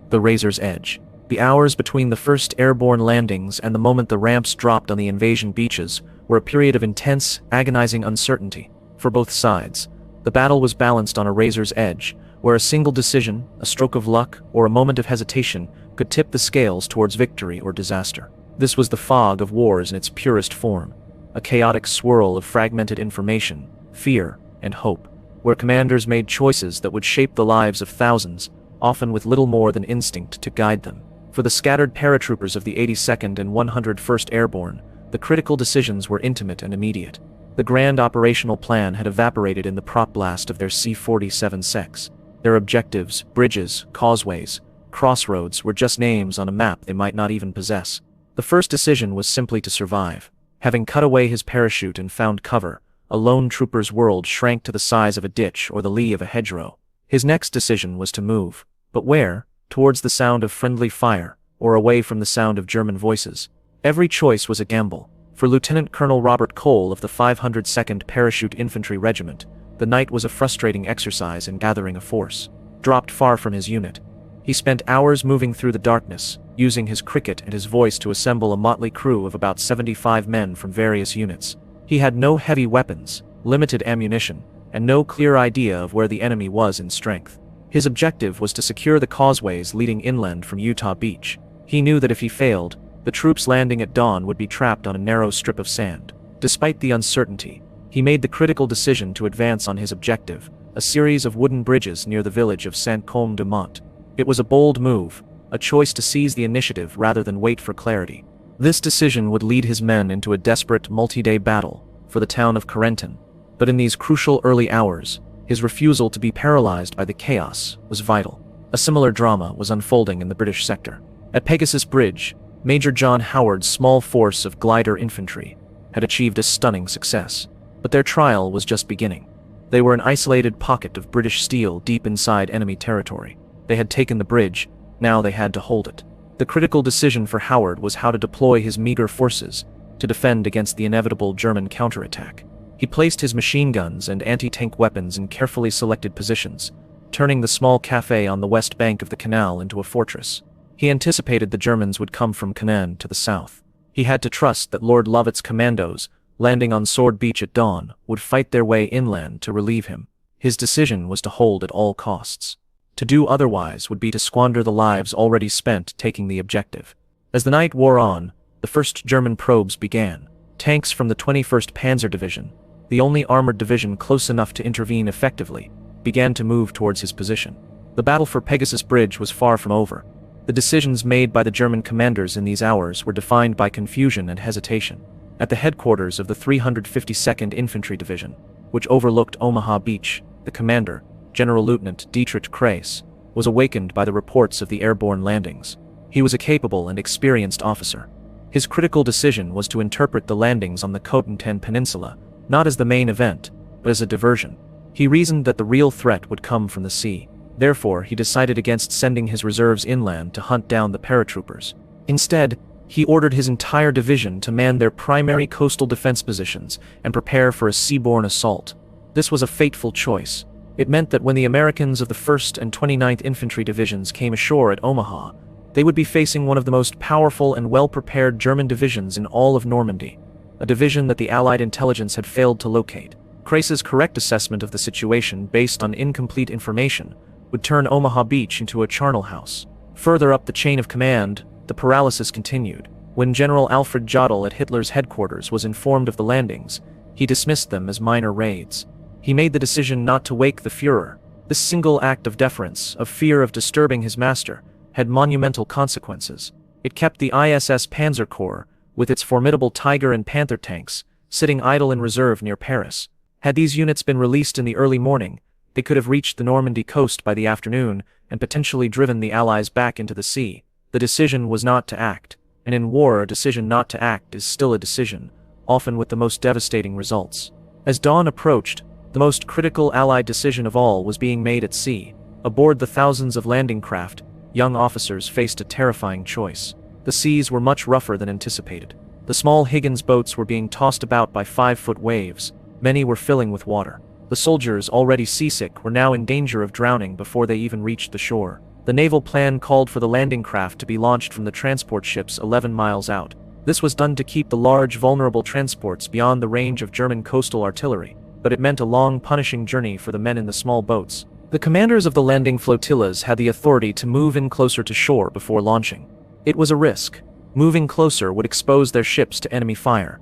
The Razor's Edge. The hours between the first airborne landings and the moment the ramps dropped on the invasion beaches were a period of intense, agonizing uncertainty. For both sides, the battle was balanced on a razor's edge, where a single decision, a stroke of luck, or a moment of hesitation could tip the scales towards victory or disaster. This was the fog of wars in its purest form, a chaotic swirl of fragmented information, fear, and hope, where commanders made choices that would shape the lives of thousands, often with little more than instinct to guide them. For the scattered paratroopers of the 82nd and 101st Airborne, the critical decisions were intimate and immediate. The grand operational plan had evaporated in the prop blast of their C-47 secs. Their objectives, bridges, causeways, crossroads were just names on a map they might not even possess. The first decision was simply to survive. Having cut away his parachute and found cover, a lone trooper's world shrank to the size of a ditch or the lee of a hedgerow. His next decision was to move. But where? Towards the sound of friendly fire, or away from the sound of German voices. Every choice was a gamble. For Lieutenant Colonel Robert Cole of the 502nd Parachute Infantry Regiment, the night was a frustrating exercise in gathering a force. Dropped far from his unit, he spent hours moving through the darkness, using his cricket and his voice to assemble a motley crew of about 75 men from various units. He had no heavy weapons, limited ammunition, and no clear idea of where the enemy was in strength. His objective was to secure the causeways leading inland from Utah Beach. He knew that if he failed, the troops landing at dawn would be trapped on a narrow strip of sand. Despite the uncertainty, he made the critical decision to advance on his objective, a series of wooden bridges near the village of Saint-Côme-de-Mont. It was a bold move, a choice to seize the initiative rather than wait for clarity. This decision would lead his men into a desperate multi-day battle for the town of Corentin. But in these crucial early hours, his refusal to be paralyzed by the chaos was vital. A similar drama was unfolding in the British sector. At Pegasus Bridge, Major John Howard's small force of glider infantry had achieved a stunning success. But their trial was just beginning. They were an isolated pocket of British steel deep inside enemy territory. They had taken the bridge, now they had to hold it. The critical decision for Howard was how to deploy his meager forces to defend against the inevitable German counterattack. He placed his machine guns and anti-tank weapons in carefully selected positions, turning the small cafe on the west bank of the canal into a fortress. He anticipated the Germans would come from Canaan to the south. He had to trust that Lord Lovett's commandos, landing on Sword Beach at dawn, would fight their way inland to relieve him. His decision was to hold at all costs. To do otherwise would be to squander the lives already spent taking the objective. As the night wore on, the first German probes began. Tanks from the 21st Panzer Division, the only armored division close enough to intervene effectively, began to move towards his position. The battle for Pegasus Bridge was far from over. The decisions made by the German commanders in these hours were defined by confusion and hesitation. At the headquarters of the 352nd Infantry Division, which overlooked Omaha Beach, the commander, General Lieutenant Dietrich Kress, was awakened by the reports of the airborne landings. He was a capable and experienced officer. His critical decision was to interpret the landings on the Cotentin Peninsula not as the main event, but as a diversion. He reasoned that the real threat would come from the sea. Therefore, he decided against sending his reserves inland to hunt down the paratroopers. Instead, he ordered his entire division to man their primary coastal defense positions and prepare for a seaborne assault. This was a fateful choice. It meant that when the Americans of the 1st and 29th Infantry Divisions came ashore at Omaha, they would be facing one of the most powerful and well-prepared German divisions in all of Normandy, a division that the Allied intelligence had failed to locate. Kress's correct assessment of the situation based on incomplete information would turn Omaha Beach into a charnel house. Further up the chain of command, the paralysis continued. When General Alfred Jodl at Hitler's headquarters was informed of the landings, he dismissed them as minor raids. He made the decision not to wake the Führer. This single act of deference, of fear of disturbing his master, had monumental consequences. It kept the ISS Panzer Corps, with its formidable Tiger and Panther tanks, sitting idle in reserve near Paris. Had these units been released in the early morning, they could have reached the Normandy coast by the afternoon and potentially driven the Allies back into the sea. The decision was not to act, and in war a decision not to act is still a decision, often with the most devastating results. As dawn approached, the most critical Allied decision of all was being made at sea. Aboard the thousands of landing craft, young officers faced a terrifying choice. The seas were much rougher than anticipated. The small Higgins boats were being tossed about by 5-foot waves. Many were filling with water. The soldiers, already seasick, were now in danger of drowning before they even reached the shore. The naval plan called for the landing craft to be launched from the transport ships 11 miles out. This was done to keep the large, vulnerable transports beyond the range of German coastal artillery, but it meant a long, punishing journey for the men in the small boats. The commanders of the landing flotillas had the authority to move in closer to shore before launching. It was a risk. Moving closer would expose their ships to enemy fire,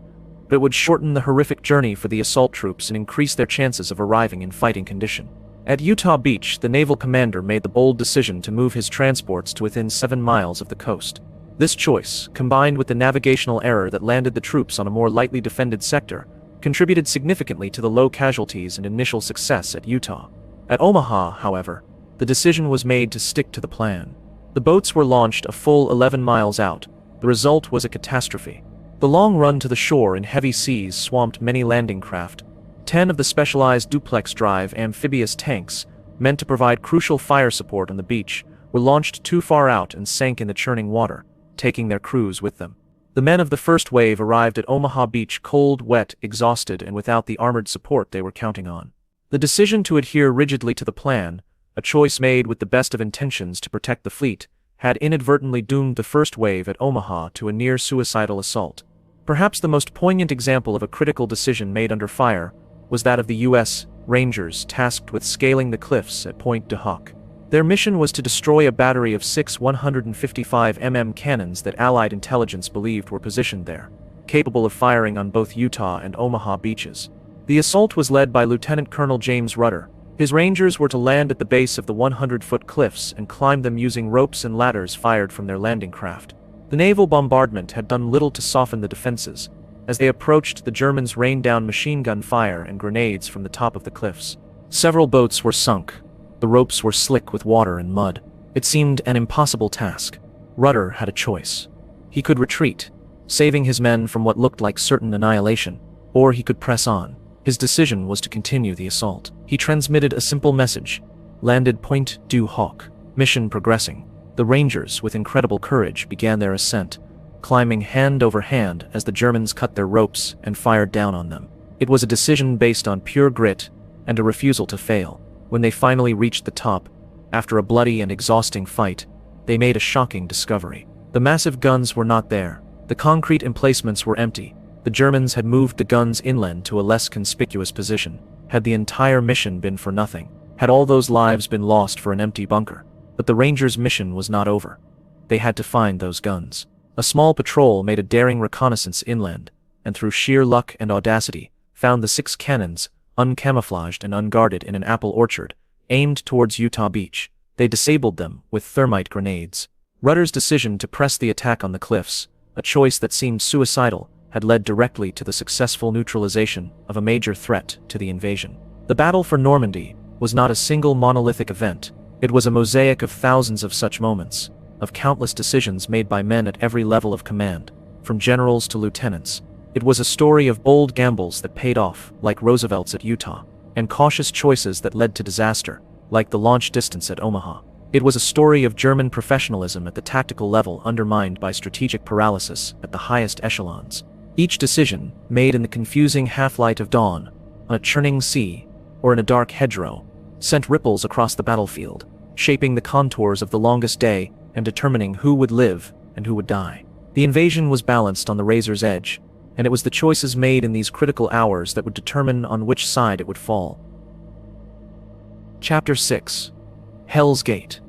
but it would shorten the horrific journey for the assault troops and increase their chances of arriving in fighting condition. At Utah Beach, the naval commander made the bold decision to move his transports to within 7 miles of the coast. This choice, combined with the navigational error that landed the troops on a more lightly defended sector, contributed significantly to the low casualties and initial success at Utah. At Omaha, however, the decision was made to stick to the plan. The boats were launched a full 11 miles out. The result was a catastrophe. The long run to the shore in heavy seas swamped many landing craft. 10 of the specialized duplex-drive amphibious tanks, meant to provide crucial fire support on the beach, were launched too far out and sank in the churning water, taking their crews with them. The men of the first wave arrived at Omaha Beach cold, wet, exhausted, and without the armored support they were counting on. The decision to adhere rigidly to the plan, a choice made with the best of intentions to protect the fleet, had inadvertently doomed the first wave at Omaha to a near-suicidal assault. Perhaps the most poignant example of a critical decision made under fire was that of the U.S. Rangers tasked with scaling the cliffs at Point du Hoc. Their mission was to destroy a battery of 6 155mm cannons that Allied intelligence believed were positioned there, capable of firing on both Utah and Omaha beaches. The assault was led by Lieutenant Colonel James Rudder. His Rangers were to land at the base of the 100-foot cliffs and climb them using ropes and ladders fired from their landing craft. The naval bombardment had done little to soften the defenses. As they approached, the Germans rained down machine gun fire and grenades from the top of the cliffs. Several boats were sunk. The ropes were slick with water and mud. It seemed an impossible task. Rudder had a choice. He could retreat, saving his men from what looked like certain annihilation, or he could press on. His decision was to continue the assault. He transmitted a simple message: landed Point du Hoc. Mission progressing. The Rangers, with incredible courage, began their ascent, climbing hand over hand as the Germans cut their ropes and fired down on them. It was a decision based on pure grit and a refusal to fail. When they finally reached the top, after a bloody and exhausting fight, they made a shocking discovery. The massive guns were not there. The concrete emplacements were empty. The Germans had moved the guns inland to a less conspicuous position. Had the entire mission been for nothing? Had all those lives been lost for an empty bunker? But the Rangers' mission was not over. They had to find those guns. A small patrol made a daring reconnaissance inland, and through sheer luck and audacity, found the 6 cannons, uncamouflaged and unguarded in an apple orchard, aimed towards Utah Beach. They disabled them with thermite grenades. Rudder's decision to press the attack on the cliffs, a choice that seemed suicidal, had led directly to the successful neutralization of a major threat to the invasion. The battle for Normandy was not a single monolithic event. It was a mosaic of thousands of such moments, of countless decisions made by men at every level of command, from generals to lieutenants. It was a story of bold gambles that paid off, like Roosevelt's at Utah, and cautious choices that led to disaster, like the launch distance at Omaha. It was a story of German professionalism at the tactical level undermined by strategic paralysis at the highest echelons. Each decision, made in the confusing half-light of dawn, on a churning sea, or in a dark hedgerow, sent ripples across the battlefield, shaping the contours of the longest day and determining who would live and who would die. The invasion was balanced on the razor's edge, and it was the choices made in these critical hours that would determine on which side it would fall. Chapter 6. Hell's Gate.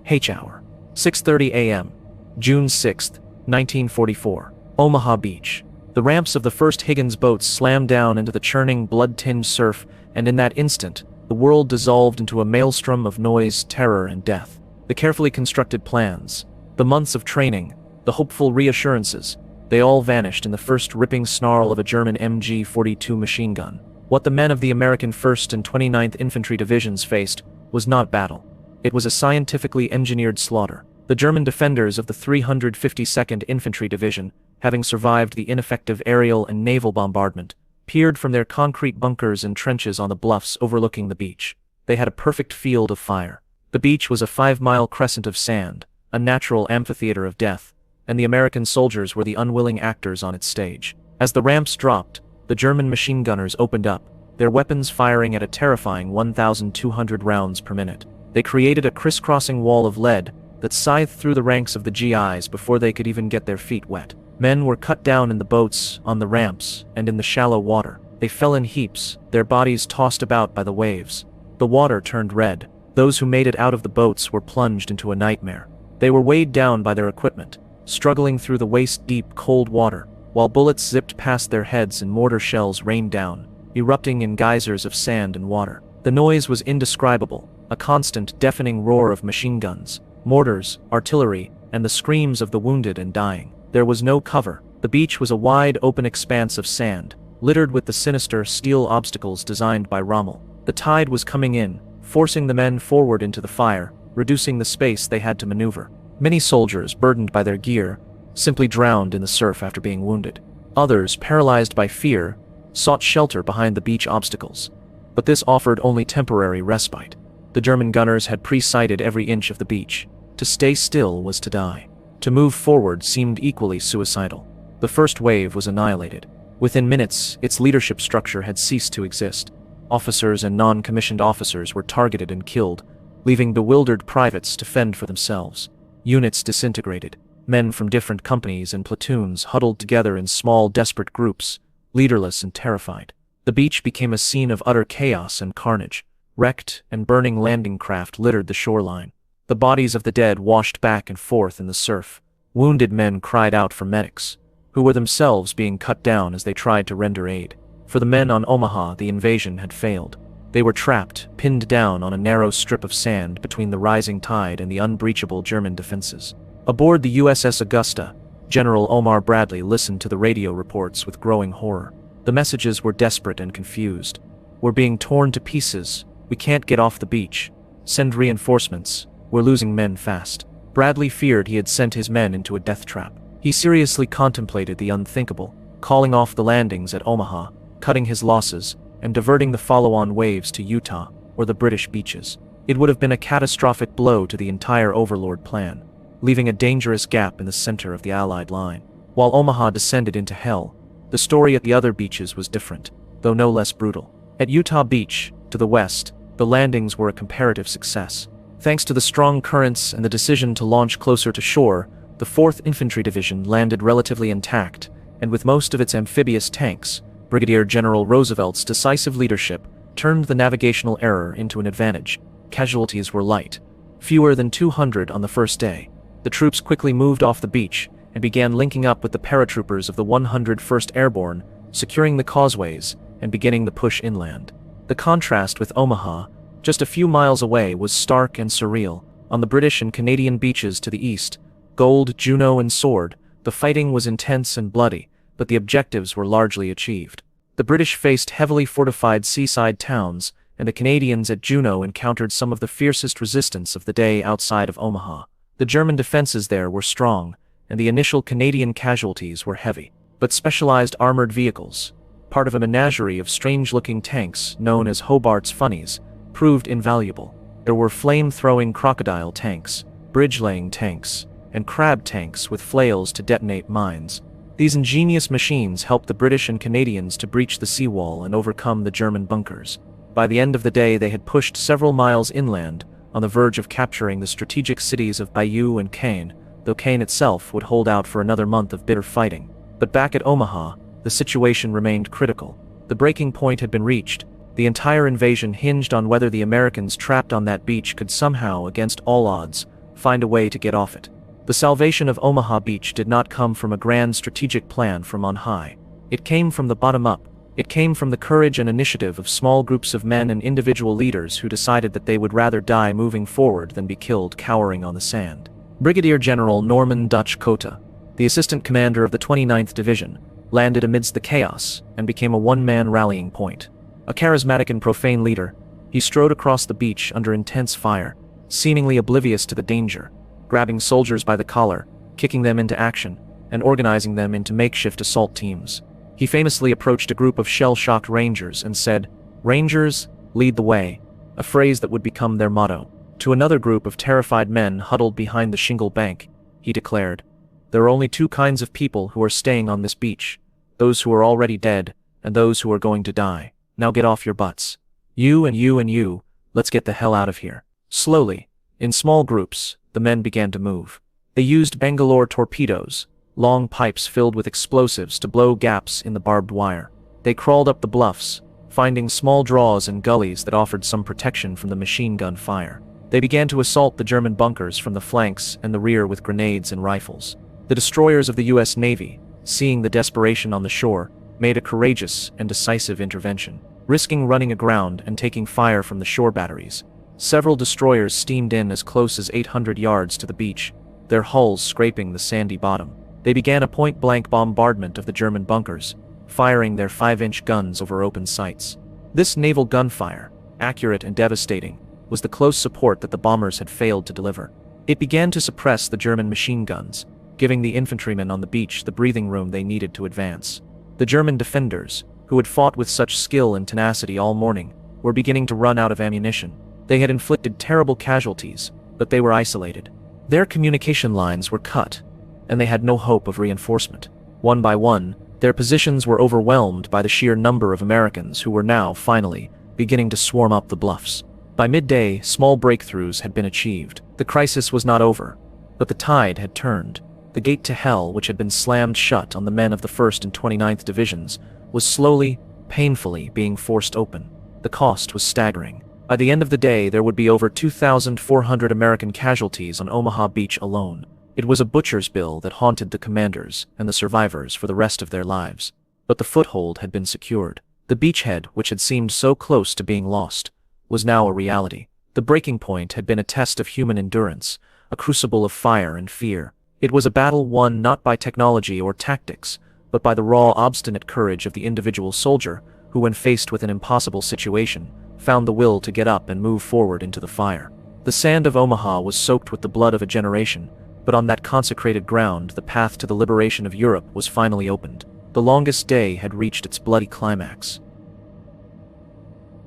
H-Hour. 6:30 a.m. June 6, 1944. Omaha Beach. The ramps of the first Higgins boats slammed down into the churning, blood-tinged surf, and in that instant, the world dissolved into a maelstrom of noise, terror, and death. The carefully constructed plans, the months of training, the hopeful reassurances, they all vanished in the first ripping snarl of a German MG-42 machine gun. What the men of the American 1st and 29th Infantry Divisions faced was not battle. It was a scientifically engineered slaughter. The German defenders of the 352nd Infantry Division, having survived the ineffective aerial and naval bombardment, peered from their concrete bunkers and trenches on the bluffs overlooking the beach. They had a perfect field of fire. The beach was a 5-mile crescent of sand, a natural amphitheater of death, and the American soldiers were the unwilling actors on its stage. As the ramps dropped, the German machine gunners opened up, their weapons firing at a terrifying 1,200 rounds per minute. They created a crisscrossing wall of lead that scythed through the ranks of the GIs before they could even get their feet wet. Men were cut down in the boats, on the ramps, and in the shallow water. They fell in heaps, their bodies tossed about by the waves. The water turned red. Those who made it out of the boats were plunged into a nightmare. They were weighed down by their equipment, struggling through the waist-deep cold water, while bullets zipped past their heads and mortar shells rained down, erupting in geysers of sand and water. The noise was indescribable, a constant, deafening roar of machine guns, mortars, artillery, and the screams of the wounded and dying. There was no cover. The beach was a wide, open expanse of sand, littered with the sinister steel obstacles designed by Rommel. The tide was coming in, forcing the men forward into the fire, reducing the space they had to maneuver. Many soldiers, burdened by their gear, simply drowned in the surf after being wounded. Others, paralyzed by fear, sought shelter behind the beach obstacles. But this offered only temporary respite. The German gunners had pre-sighted every inch of the beach. To stay still was to die. To move forward seemed equally suicidal. The first wave was annihilated. Within minutes, its leadership structure had ceased to exist. Officers and non-commissioned officers were targeted and killed, leaving bewildered privates to fend for themselves. Units disintegrated. Men from different companies and platoons huddled together in small, desperate groups, leaderless and terrified. The beach became a scene of utter chaos and carnage. Wrecked and burning landing craft littered the shoreline. The bodies of the dead washed back and forth in the surf. Wounded men cried out for medics, who were themselves being cut down as they tried to render aid. For the men on Omaha, the invasion had failed. They were trapped, pinned down on a narrow strip of sand between the rising tide and the unbreachable German defenses. Aboard the USS Augusta, General Omar Bradley listened to the radio reports with growing horror. The messages were desperate and confused. "We're being torn to pieces. We can't get off the beach. Send reinforcements. We're losing men fast." Bradley feared he had sent his men into a death trap. He seriously contemplated the unthinkable, calling off the landings at Omaha, cutting his losses, and diverting the follow-on waves to Utah or the British beaches. It would have been a catastrophic blow to the entire Overlord plan, leaving a dangerous gap in the center of the Allied line. While Omaha descended into hell, the story at the other beaches was different, though no less brutal. At Utah Beach, to the west, the landings were a comparative success. Thanks to the strong currents and the decision to launch closer to shore, the 4th Infantry Division landed relatively intact, and with most of its amphibious tanks, Brigadier General Roosevelt's decisive leadership turned the navigational error into an advantage. Casualties were light, fewer than 200 on the first day. The troops quickly moved off the beach and began linking up with the paratroopers of the 101st Airborne, securing the causeways and beginning the push inland. The contrast with Omaha, just a few miles away, was stark and surreal. On the British and Canadian beaches to the east, Gold, Juno, and Sword, the fighting was intense and bloody, but the objectives were largely achieved. The British faced heavily fortified seaside towns, and the Canadians at Juno encountered some of the fiercest resistance of the day outside of Omaha. The German defenses there were strong, and the initial Canadian casualties were heavy. But specialized armored vehicles, part of a menagerie of strange-looking tanks known as Hobart's Funnies, proved invaluable. There were flame-throwing crocodile tanks, bridge-laying tanks, and crab tanks with flails to detonate mines. These ingenious machines helped the British and Canadians to breach the seawall and overcome the German bunkers. By the end of the day, they had pushed several miles inland, on the verge of capturing the strategic cities of Bayeux and Caen, though Caen itself would hold out for another month of bitter fighting. But back at Omaha, the situation remained critical. The breaking point had been reached. The entire invasion hinged on whether the Americans trapped on that beach could somehow, against all odds, find a way to get off it. The salvation of Omaha Beach did not come from a grand strategic plan from on high. It came from the bottom up. It came from the courage and initiative of small groups of men and individual leaders who decided that they would rather die moving forward than be killed cowering on the sand. Brigadier General Norman Dutch Cota, the assistant commander of the 29th Division, landed amidst the chaos and became a one-man rallying point. A charismatic and profane leader, he strode across the beach under intense fire, seemingly oblivious to the danger, grabbing soldiers by the collar, kicking them into action, and organizing them into makeshift assault teams. He famously approached a group of shell-shocked Rangers and said, "Rangers, lead the way," a phrase that would become their motto. To another group of terrified men huddled behind the shingle bank, he declared, "There are only two kinds of people who are staying on this beach, those who are already dead, and those who are going to die. Now get off your butts. You and you and you, let's get the hell out of here." Slowly, in small groups, the men began to move. They used Bangalore torpedoes, long pipes filled with explosives to blow gaps in the barbed wire. They crawled up the bluffs, finding small draws and gullies that offered some protection from the machine gun fire. They began to assault the German bunkers from the flanks and the rear with grenades and rifles. The destroyers of the U.S. Navy, seeing the desperation on the shore, made a courageous and decisive intervention. risking running aground and taking fire from the shore batteries. Several destroyers steamed in as close as 800 yards to the beach, their hulls scraping the sandy bottom. They began a point-blank bombardment of the German bunkers, firing their 5-inch guns over open sights. This naval gunfire, accurate and devastating, was the close support that the bombers had failed to deliver. It began to suppress the German machine guns, giving the infantrymen on the beach the breathing room they needed to advance. The German defenders, who had fought with such skill and tenacity all morning, were beginning to run out of ammunition. They had inflicted terrible casualties, but they were isolated. Their communication lines were cut, and they had no hope of reinforcement. One by one, their positions were overwhelmed by the sheer number of Americans who were now, finally, beginning to swarm up the bluffs. By midday, small breakthroughs had been achieved. The crisis was not over, but the tide had turned. The gate to hell, which had been slammed shut on the men of the 1st and 29th Divisions, was slowly, painfully being forced open. The cost was staggering. By the end of the day, there would be over 2,400 American casualties on Omaha Beach alone. It was a butcher's bill that haunted the commanders and the survivors for the rest of their lives. But the foothold had been secured. The beachhead, which had seemed so close to being lost, was now a reality. The breaking point had been a test of human endurance, a crucible of fire and fear. It was a battle won not by technology or tactics, but by the raw, obstinate courage of the individual soldier who, when faced with an impossible situation, found the will to get up and move forward into the fire. The sand of Omaha was soaked with the blood of a generation, but on that consecrated ground the path to the liberation of Europe was finally opened. The longest day had reached its bloody climax.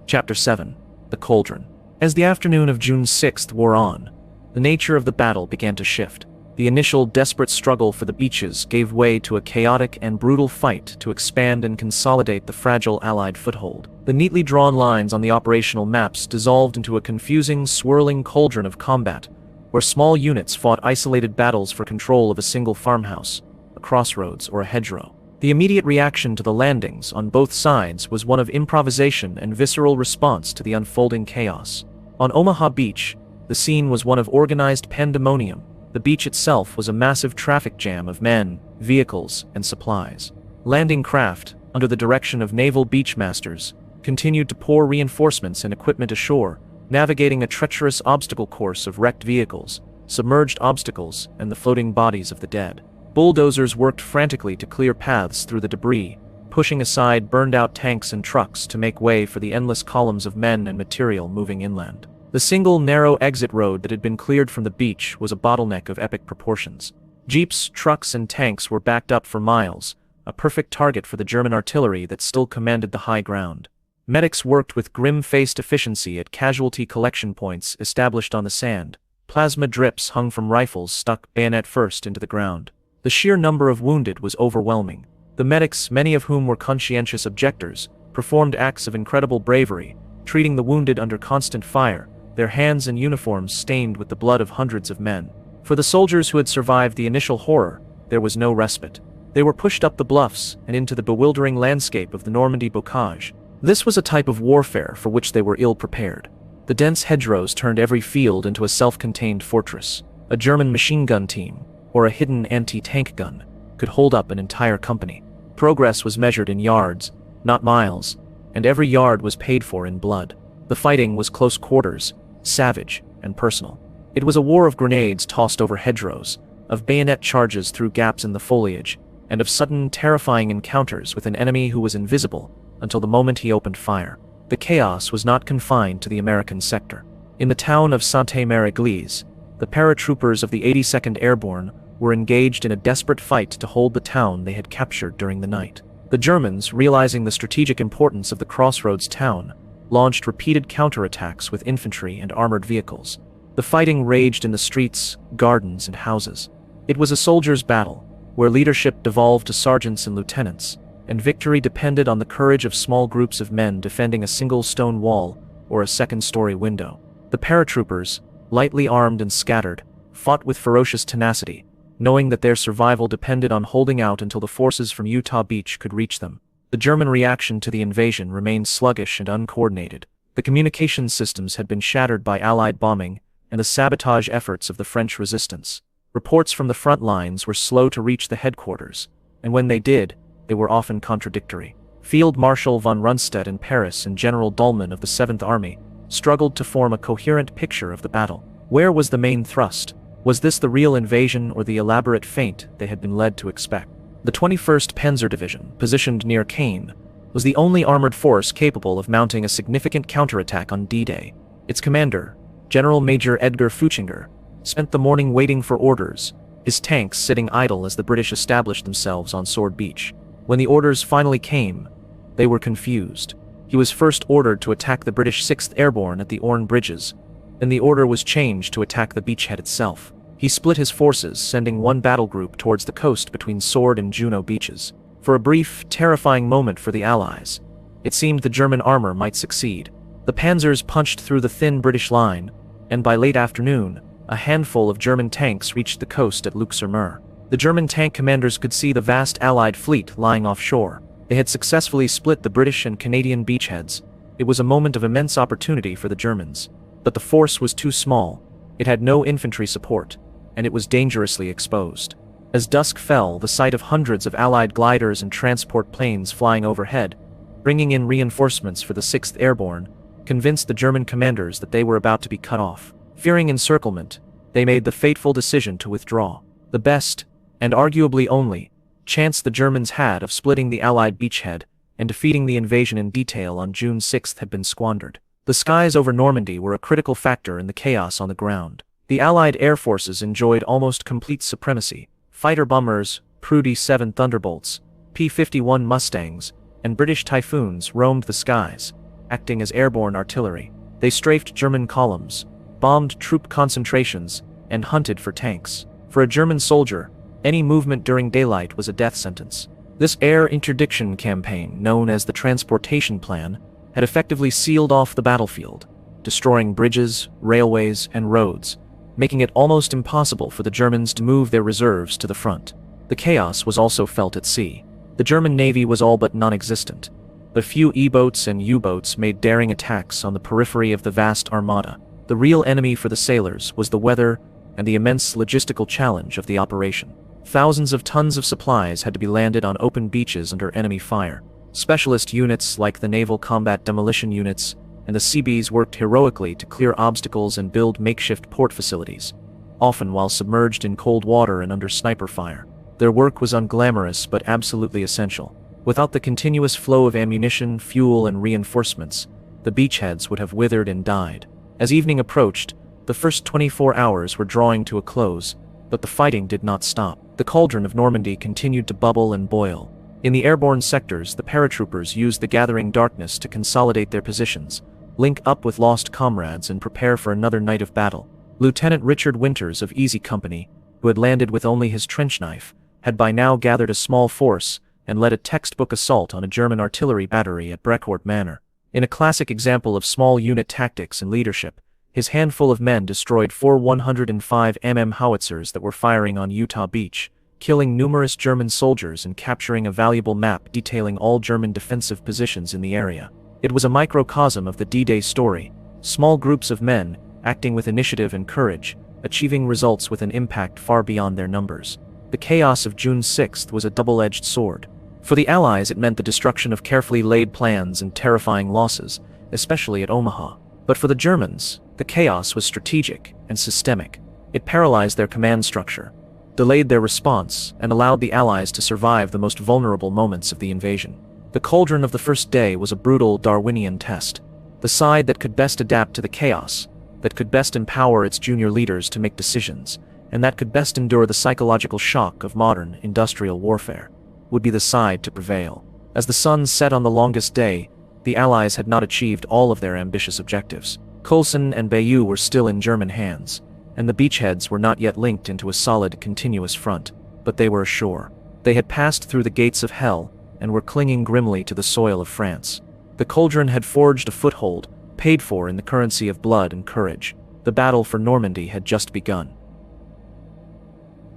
Chapter 7. The Cauldron. As the afternoon of June 6th wore on, the nature of the battle began to shift. The initial desperate struggle for the beaches gave way to a chaotic and brutal fight to expand and consolidate the fragile Allied foothold. The neatly drawn lines on the operational maps dissolved into a confusing, swirling cauldron of combat, where small units fought isolated battles for control of a single farmhouse, a crossroads, or a hedgerow. The immediate reaction to the landings on both sides was one of improvisation and visceral response to the unfolding chaos. On Omaha Beach, the scene was one of organized pandemonium. The beach itself was a massive traffic jam of men, vehicles, and supplies. Landing craft, under the direction of naval beachmasters, continued to pour reinforcements and equipment ashore, navigating a treacherous obstacle course of wrecked vehicles, submerged obstacles, and the floating bodies of the dead. Bulldozers worked frantically to clear paths through the debris, pushing aside burned-out tanks and trucks to make way for the endless columns of men and material moving inland. The single narrow exit road that had been cleared from the beach was a bottleneck of epic proportions. Jeeps, trucks, and tanks were backed up for miles, a perfect target for the German artillery that still commanded the high ground. Medics worked with grim-faced efficiency at casualty collection points established on the sand. Plasma drips hung from rifles stuck bayonet first into the ground. The sheer number of wounded was overwhelming. The medics, many of whom were conscientious objectors, performed acts of incredible bravery, treating the wounded under constant fire, their hands and uniforms stained with the blood of hundreds of men. For the soldiers who had survived the initial horror, there was no respite. They were pushed up the bluffs and into the bewildering landscape of the Normandy bocage. This was a type of warfare for which they were ill-prepared. The dense hedgerows turned every field into a self-contained fortress. A German machine gun team, or a hidden anti-tank gun, could hold up an entire company. Progress was measured in yards, not miles, and every yard was paid for in blood. The fighting was close quarters, savage, and personal. It was a war of grenades tossed over hedgerows, of bayonet charges through gaps in the foliage, and of sudden, terrifying encounters with an enemy who was invisible until the moment he opened fire. The chaos was not confined to the American sector. In the town of Sainte-Mère-Église, the paratroopers of the 82nd Airborne were engaged in a desperate fight to hold the town they had captured during the night. The Germans, realizing the strategic importance of the crossroads town, launched repeated counterattacks with infantry and armored vehicles. The fighting raged in the streets, gardens, and houses. It was a soldier's battle, where leadership devolved to sergeants and lieutenants, and victory depended on the courage of small groups of men defending a single stone wall or a second-story window. The paratroopers, lightly armed and scattered, fought with ferocious tenacity, knowing that their survival depended on holding out until the forces from Utah Beach could reach them. The German reaction to the invasion remained sluggish and uncoordinated. The communications systems had been shattered by Allied bombing and the sabotage efforts of the French resistance. Reports from the front lines were slow to reach the headquarters, and when they did, they were often contradictory. Field Marshal von Rundstedt in Paris and General Dullman of the 7th Army struggled to form a coherent picture of the battle. Where was the main thrust? Was this the real invasion or the elaborate feint they had been led to expect? The 21st Panzer Division, positioned near Caen, was the only armored force capable of mounting a significant counterattack on D-Day. Its commander, General Major Edgar Fouchinger, spent the morning waiting for orders, his tanks sitting idle as the British established themselves on Sword Beach. When the orders finally came, they were confused. He was first ordered to attack the British 6th Airborne at the Orne Bridges, then the order was changed to attack the beachhead itself. He split his forces, sending one battle group towards the coast between Sword and Juno beaches. For a brief, terrifying moment for the Allies, it seemed the German armor might succeed. The panzers punched through the thin British line, and by late afternoon, a handful of German tanks reached the coast at Luxembourg. The German tank commanders could see the vast Allied fleet lying offshore. They had successfully split the British and Canadian beachheads. It was a moment of immense opportunity for the Germans. But the force was too small, it had no infantry support, and it was dangerously exposed. As dusk fell, the sight of hundreds of Allied gliders and transport planes flying overhead, bringing in reinforcements for the 6th Airborne, convinced the German commanders that they were about to be cut off. Fearing encirclement, they made the fateful decision to withdraw. The best, and arguably only, chance the Germans had of splitting the Allied beachhead and defeating the invasion in detail on June 6 had been squandered. The skies over Normandy were a critical factor in the chaos on the ground. The Allied air forces enjoyed almost complete supremacy. Fighter bombers, Prudy 7 Thunderbolts, P-51 Mustangs, and British Typhoons roamed the skies, acting as airborne artillery. They strafed German columns, bombed troop concentrations, and hunted for tanks. For a German soldier, any movement during daylight was a death sentence. This air interdiction campaign, known as the Transportation Plan, had effectively sealed off the battlefield, destroying bridges, railways, and roads, making it almost impossible for the Germans to move their reserves to the front. The chaos was also felt at sea. The German navy was all but non-existent. A few E-boats and U-boats made daring attacks on the periphery of the vast armada. The real enemy for the sailors was the weather and the immense logistical challenge of the operation. Thousands of tons of supplies had to be landed on open beaches under enemy fire. Specialist units like the Naval Combat Demolition Units and the Seabees worked heroically to clear obstacles and build makeshift port facilities, often while submerged in cold water and under sniper fire. Their work was unglamorous but absolutely essential. Without the continuous flow of ammunition, fuel, and reinforcements, the beachheads would have withered and died. As evening approached, the first 24 hours were drawing to a close, but the fighting did not stop. The cauldron of Normandy continued to bubble and boil. In the airborne sectors, the paratroopers used the gathering darkness to consolidate their positions, link up with lost comrades, and prepare for another night of battle. Lieutenant Richard Winters of Easy Company, who had landed with only his trench knife, had by now gathered a small force and led a textbook assault on a German artillery battery at Brecourt Manor. In a classic example of small unit tactics and leadership, his handful of men destroyed 4 105 mm howitzers that were firing on Utah Beach, killing numerous German soldiers and capturing a valuable map detailing all German defensive positions in the area. It was a microcosm of the D-Day story, small groups of men, acting with initiative and courage, achieving results with an impact far beyond their numbers. The chaos of June 6 was a double-edged sword. For the Allies, it meant the destruction of carefully laid plans and terrifying losses, especially at Omaha. But for the Germans, the chaos was strategic and systemic. It paralyzed their command structure, delayed their response, and allowed the Allies to survive the most vulnerable moments of the invasion. The cauldron of the first day was a brutal Darwinian test. The side that could best adapt to the chaos, that could best empower its junior leaders to make decisions, and that could best endure the psychological shock of modern industrial warfare, would be the side to prevail. As the sun set on the longest day, the Allies had not achieved all of their ambitious objectives. Coulson and Bayeux were still in German hands, and the beachheads were not yet linked into a solid, continuous front, but they were ashore. They had passed through the gates of hell and were clinging grimly to the soil of France. The cauldron had forged a foothold, paid for in the currency of blood and courage. The battle for Normandy had just begun.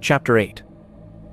Chapter 8.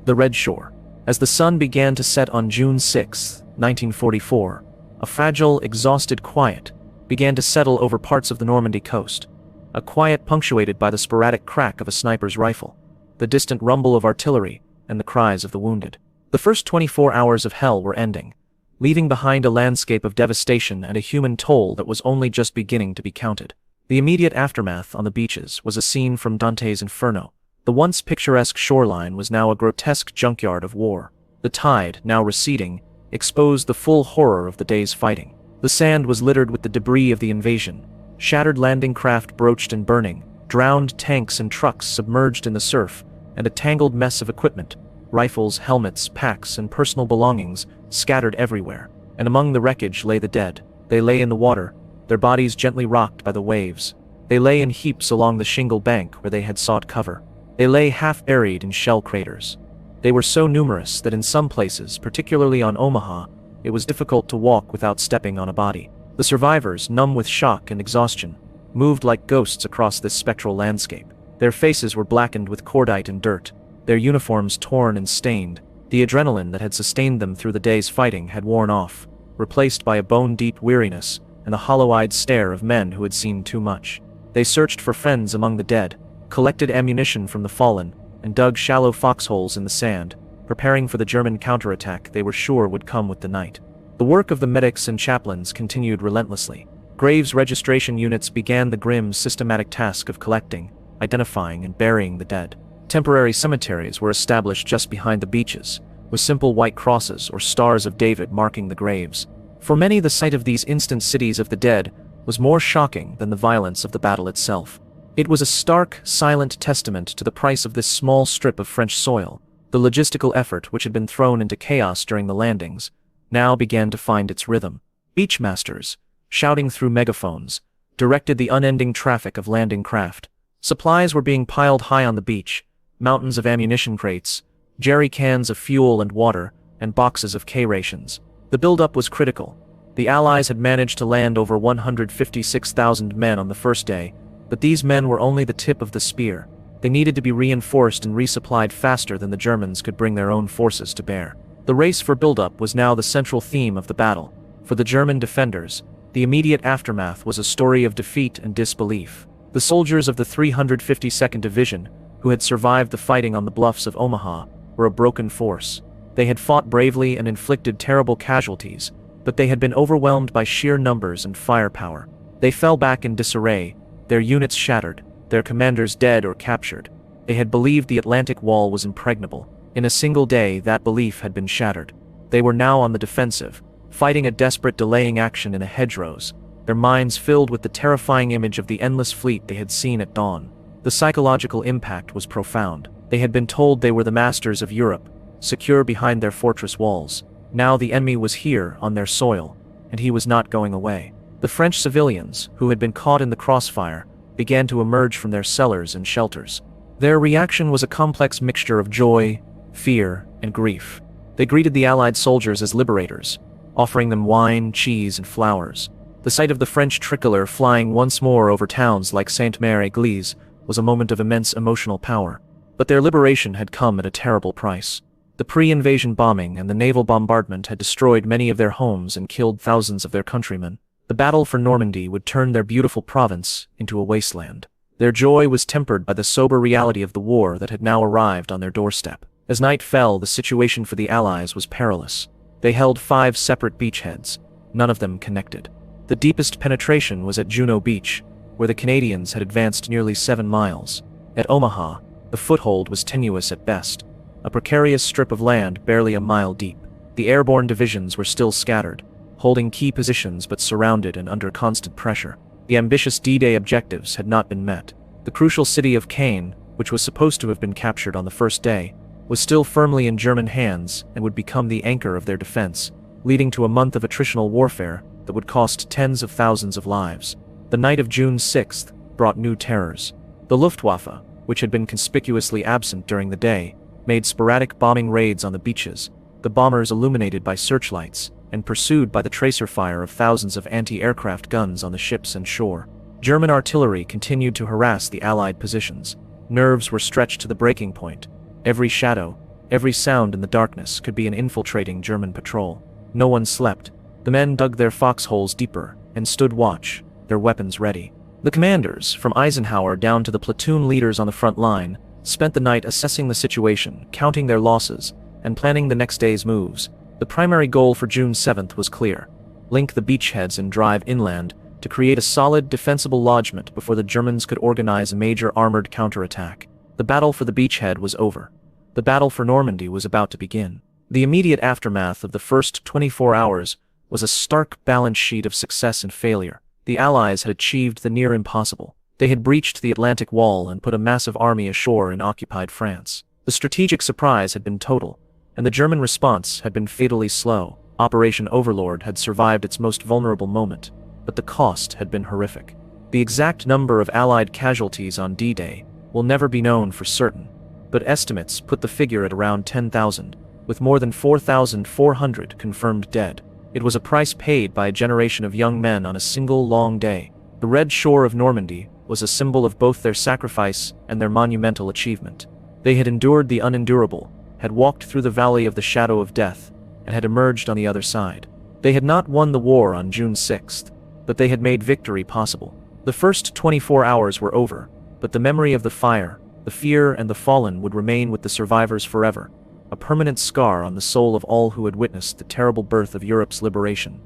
The Red Shore. As the sun began to set on June 6, 1944, a fragile, exhausted quiet began to settle over parts of the Normandy coast. A quiet punctuated by the sporadic crack of a sniper's rifle, the distant rumble of artillery, and the cries of the wounded. The first 24 hours of hell were ending, leaving behind a landscape of devastation and a human toll that was only just beginning to be counted. The immediate aftermath on the beaches was a scene from Dante's Inferno. The once picturesque shoreline was now a grotesque junkyard of war. The tide, now receding, exposed the full horror of the day's fighting. The sand was littered with the debris of the invasion. Shattered landing craft broached and burning, drowned tanks and trucks submerged in the surf, and a tangled mess of equipment, rifles, helmets, packs, and personal belongings scattered everywhere. And among the wreckage lay the dead. They lay in the water, their bodies gently rocked by the waves. They lay in heaps along the shingle bank where they had sought cover. They lay half-buried in shell craters. They were so numerous that in some places, particularly on Omaha, it was difficult to walk without stepping on a body. The survivors, numb with shock and exhaustion, moved like ghosts across this spectral landscape. Their faces were blackened with cordite and dirt, their uniforms torn and stained. The adrenaline that had sustained them through the day's fighting had worn off, replaced by a bone-deep weariness and the hollow-eyed stare of men who had seen too much. They searched for friends among the dead, collected ammunition from the fallen, and dug shallow foxholes in the sand, preparing for the German counterattack they were sure would come with the night. The work of the medics and chaplains continued relentlessly. Graves registration units began the grim, systematic task of collecting, identifying, and burying the dead. Temporary cemeteries were established just behind the beaches, with simple white crosses or stars of David marking the graves. For many, the sight of these instant cities of the dead was more shocking than the violence of the battle itself. It was a stark, silent testament to the price of this small strip of French soil. The logistical effort which had been thrown into chaos during the landings now began to find its rhythm. Beachmasters, shouting through megaphones, directed the unending traffic of landing craft. Supplies were being piled high on the beach, mountains of ammunition crates, jerry cans of fuel and water, and boxes of K-rations. The buildup was critical. The Allies had managed to land over 156,000 men on the first day, but these men were only the tip of the spear. They needed to be reinforced and resupplied faster than the Germans could bring their own forces to bear. The race for buildup was now the central theme of the battle. For the German defenders, the immediate aftermath was a story of defeat and disbelief. The soldiers of the 352nd Division, who had survived the fighting on the bluffs of Omaha, were a broken force. They had fought bravely and inflicted terrible casualties, but they had been overwhelmed by sheer numbers and firepower. They fell back in disarray, their units shattered, their commanders dead or captured. They had believed the Atlantic Wall was impregnable. In a single day, that belief had been shattered. They were now on the defensive, fighting a desperate delaying action in a hedgerows, their minds filled with the terrifying image of the endless fleet they had seen at dawn. The psychological impact was profound. They had been told they were the masters of Europe, secure behind their fortress walls. Now the enemy was here, on their soil, and he was not going away. The French civilians, who had been caught in the crossfire, began to emerge from their cellars and shelters. Their reaction was a complex mixture of joy, fear, and grief. They greeted the Allied soldiers as liberators, offering them wine, cheese, and flowers. The sight of the French tricolor flying once more over towns like Sainte-Mère-Église was a moment of immense emotional power. But their liberation had come at a terrible price. The pre-invasion bombing and the naval bombardment had destroyed many of their homes and killed thousands of their countrymen. The battle for Normandy would turn their beautiful province into a wasteland. Their joy was tempered by the sober reality of the war that had now arrived on their doorstep. As night fell, the situation for the Allies was perilous. They held 5 separate beachheads, none of them connected. The deepest penetration was at Juno Beach, where the Canadians had advanced nearly 7 miles. At Omaha, the foothold was tenuous at best, a precarious strip of land barely a mile deep. The airborne divisions were still scattered, holding key positions but surrounded and under constant pressure. The ambitious D-Day objectives had not been met. The crucial city of Caen, which was supposed to have been captured on the first day, was still firmly in German hands and would become the anchor of their defense, leading to a month of attritional warfare that would cost tens of thousands of lives. The night of June 6th brought new terrors. The Luftwaffe, which had been conspicuously absent during the day, made sporadic bombing raids on the beaches, the bombers illuminated by searchlights, and pursued by the tracer fire of thousands of anti-aircraft guns on the ships and shore. German artillery continued to harass the Allied positions. Nerves were stretched to the breaking point. Every shadow, every sound in the darkness could be an infiltrating German patrol. No one slept. The men dug their foxholes deeper and stood watch, their weapons ready. The commanders, from Eisenhower down to the platoon leaders on the front line, spent the night assessing the situation, counting their losses, and planning the next day's moves. The primary goal for June 7th was clear: link the beachheads and drive inland to create a solid, defensible lodgment before the Germans could organize a major armored counterattack. The battle for the beachhead was over. The battle for Normandy was about to begin. The immediate aftermath of the first 24 hours was a stark balance sheet of success and failure. The Allies had achieved the near impossible. They had breached the Atlantic Wall and put a massive army ashore in occupied France. The strategic surprise had been total, and the German response had been fatally slow. Operation Overlord had survived its most vulnerable moment, but the cost had been horrific. The exact number of Allied casualties on D-Day will never be known for certain, but estimates put the figure at around 10,000, with more than 4,400 confirmed dead. It was a price paid by a generation of young men on a single long day. The red shore of Normandy was a symbol of both their sacrifice and their monumental achievement. They had endured the unendurable, had walked through the valley of the shadow of death, and had emerged on the other side. They had not won the war on June 6th, but they had made victory possible. The first 24 hours were over, but the memory of the fire, the fear, and the fallen would remain with the survivors forever, a permanent scar on the soul of all who had witnessed the terrible birth of Europe's liberation.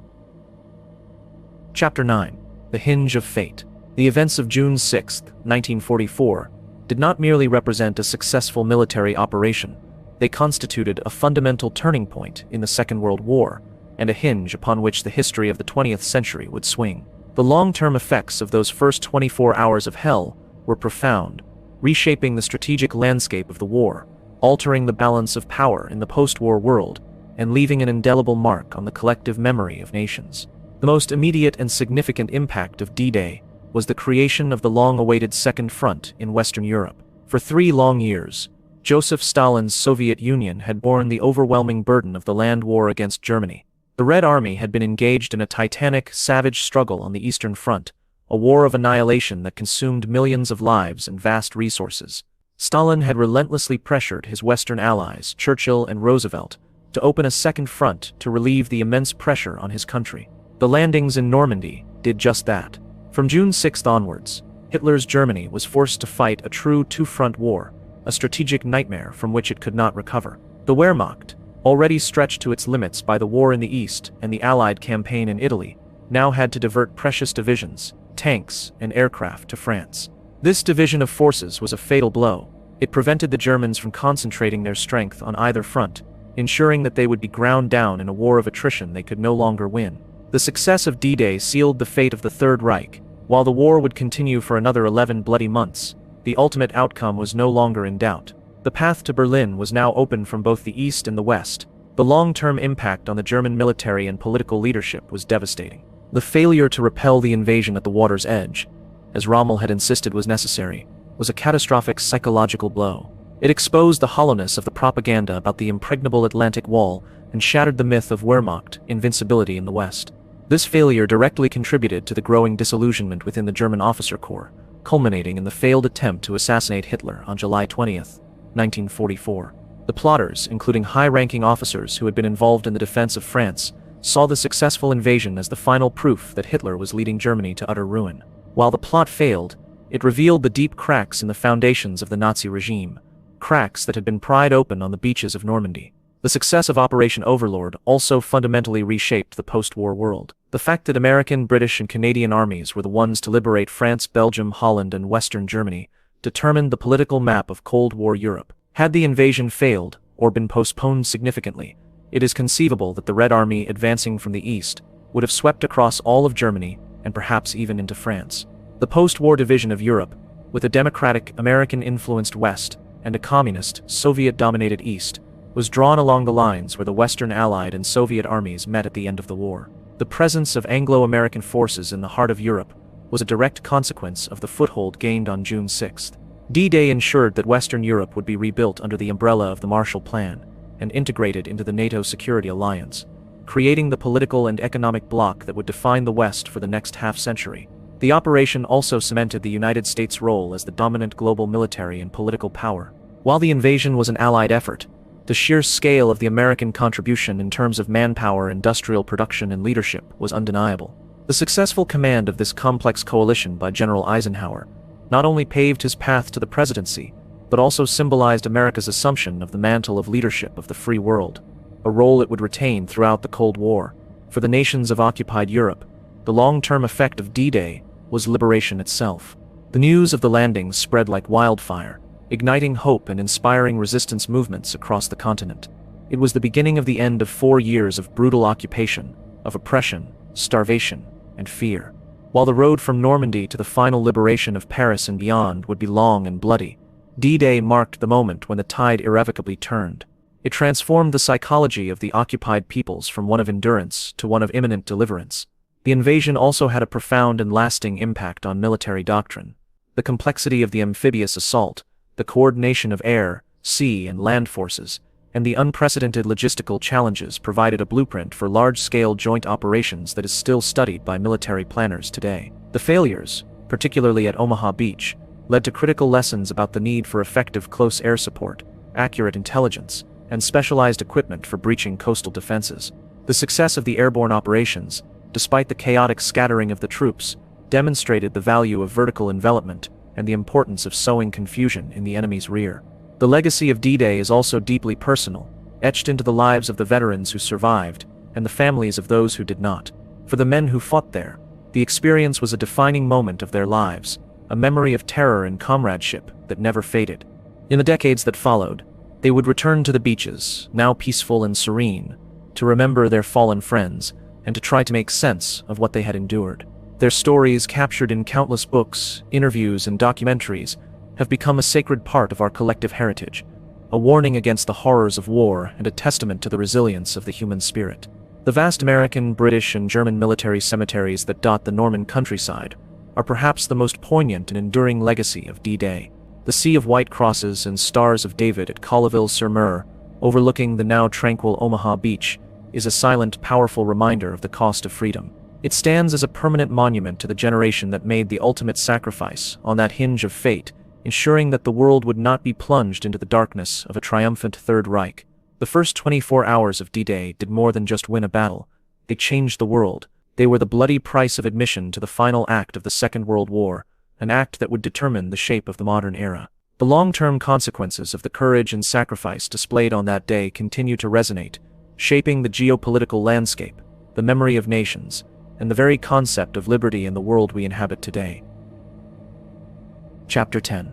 Chapter 9. The Hinge of Fate. The events of June 6, 1944, did not merely represent a successful military operation. They constituted a fundamental turning point in the Second World War, and a hinge upon which the history of the 20th century would swing. The long-term effects of those first 24 hours of hell were profound, reshaping the strategic landscape of the war, altering the balance of power in the post-war world, and leaving an indelible mark on the collective memory of nations. The most immediate and significant impact of D-Day was the creation of the long-awaited Second Front in Western Europe. For 3 long years, Joseph Stalin's Soviet Union had borne the overwhelming burden of the land war against Germany. The Red Army had been engaged in a titanic, savage struggle on the Eastern Front, a war of annihilation that consumed millions of lives and vast resources. Stalin had relentlessly pressured his Western allies, Churchill and Roosevelt, to open a second front to relieve the immense pressure on his country. The landings in Normandy did just that. From June 6 onwards, Hitler's Germany was forced to fight a true two-front war, a strategic nightmare from which it could not recover. The Wehrmacht, already stretched to its limits by the war in the East and the Allied campaign in Italy, now had to divert precious divisions, tanks, and aircraft to France. This division of forces was a fatal blow. It prevented the Germans from concentrating their strength on either front, ensuring that they would be ground down in a war of attrition they could no longer win. The success of D-Day sealed the fate of the Third Reich. While the war would continue for another 11 bloody months, the ultimate outcome was no longer in doubt. The path to Berlin was now open from both the East and the West. The long-term impact on the German military and political leadership was devastating. The failure to repel the invasion at the water's edge, as Rommel had insisted was necessary, was a catastrophic psychological blow. It exposed the hollowness of the propaganda about the impregnable Atlantic Wall and shattered the myth of Wehrmacht invincibility in the West. This failure directly contributed to the growing disillusionment within the German officer corps, culminating in the failed attempt to assassinate Hitler on July 20, 1944. The plotters, including high-ranking officers who had been involved in the defense of France, saw the successful invasion as the final proof that Hitler was leading Germany to utter ruin. While the plot failed, it revealed the deep cracks in the foundations of the Nazi regime, cracks that had been pried open on the beaches of Normandy. The success of Operation Overlord also fundamentally reshaped the post-war world. The fact that American, British, and Canadian armies were the ones to liberate France, Belgium, Holland, and Western Germany determined the political map of Cold War Europe. Had the invasion failed, or been postponed significantly, it is conceivable that the Red Army advancing from the east would have swept across all of Germany and perhaps even into France. The post-war division of Europe, with a democratic, American-influenced West and a communist, Soviet-dominated East, was drawn along the lines where the Western Allied and Soviet armies met at the end of the war. The presence of Anglo-American forces in the heart of Europe was a direct consequence of the foothold gained on June 6. D-Day ensured that Western Europe would be rebuilt under the umbrella of the Marshall Plan and integrated into the NATO security alliance, creating the political and economic bloc that would define the West for the next half-century. The operation also cemented the United States' role as the dominant global military and political power. While the invasion was an Allied effort, the sheer scale of the American contribution in terms of manpower, industrial production, and leadership was undeniable. The successful command of this complex coalition by General Eisenhower not only paved his path to the presidency, but also symbolized America's assumption of the mantle of leadership of the free world. a role it would retain throughout the Cold War. For the nations of occupied Europe, the long-term effect of D-Day was liberation itself. The news of the landings spread like wildfire, igniting hope and inspiring resistance movements across the continent. It was the beginning of the end of 4 years of brutal occupation, of oppression, starvation, and fear. While the road from Normandy to the final liberation of Paris and beyond would be long and bloody, D-Day marked the moment when the tide irrevocably turned. It transformed the psychology of the occupied peoples from one of endurance to one of imminent deliverance. The invasion also had a profound and lasting impact on military doctrine. The complexity of the amphibious assault, the coordination of air, sea, and land forces, and the unprecedented logistical challenges provided a blueprint for large-scale joint operations that is still studied by military planners today. The failures, particularly at Omaha Beach, led to critical lessons about the need for effective close air support, accurate intelligence, and specialized equipment for breaching coastal defenses. The success of the airborne operations, despite the chaotic scattering of the troops, demonstrated the value of vertical envelopment and the importance of sowing confusion in the enemy's rear. The legacy of D-Day is also deeply personal, etched into the lives of the veterans who survived and the families of those who did not. For the men who fought there, the experience was a defining moment of their lives, a memory of terror and comradeship that never faded. In the decades that followed, they would return to the beaches, now peaceful and serene, to remember their fallen friends and to try to make sense of what they had endured. Their stories, captured in countless books, interviews, and documentaries, have become a sacred part of our collective heritage, a warning against the horrors of war and a testament to the resilience of the human spirit. The vast American, British, and German military cemeteries that dot the Norman countryside are perhaps the most poignant and enduring legacy of D-Day. The sea of white crosses and stars of David at Colleville-sur-Mer, overlooking the now tranquil Omaha Beach, is a silent, powerful reminder of the cost of freedom. It stands as a permanent monument to the generation that made the ultimate sacrifice on that hinge of fate, ensuring that the world would not be plunged into the darkness of a triumphant Third Reich. The first 24 hours of D-Day did more than just win a battle. They changed the world. They were the bloody price of admission to the final act of the Second World War, an act that would determine the shape of the modern era. The long-term consequences of the courage and sacrifice displayed on that day continue to resonate, shaping the geopolitical landscape, the memory of nations, and the very concept of liberty in the world we inhabit today. Chapter 10.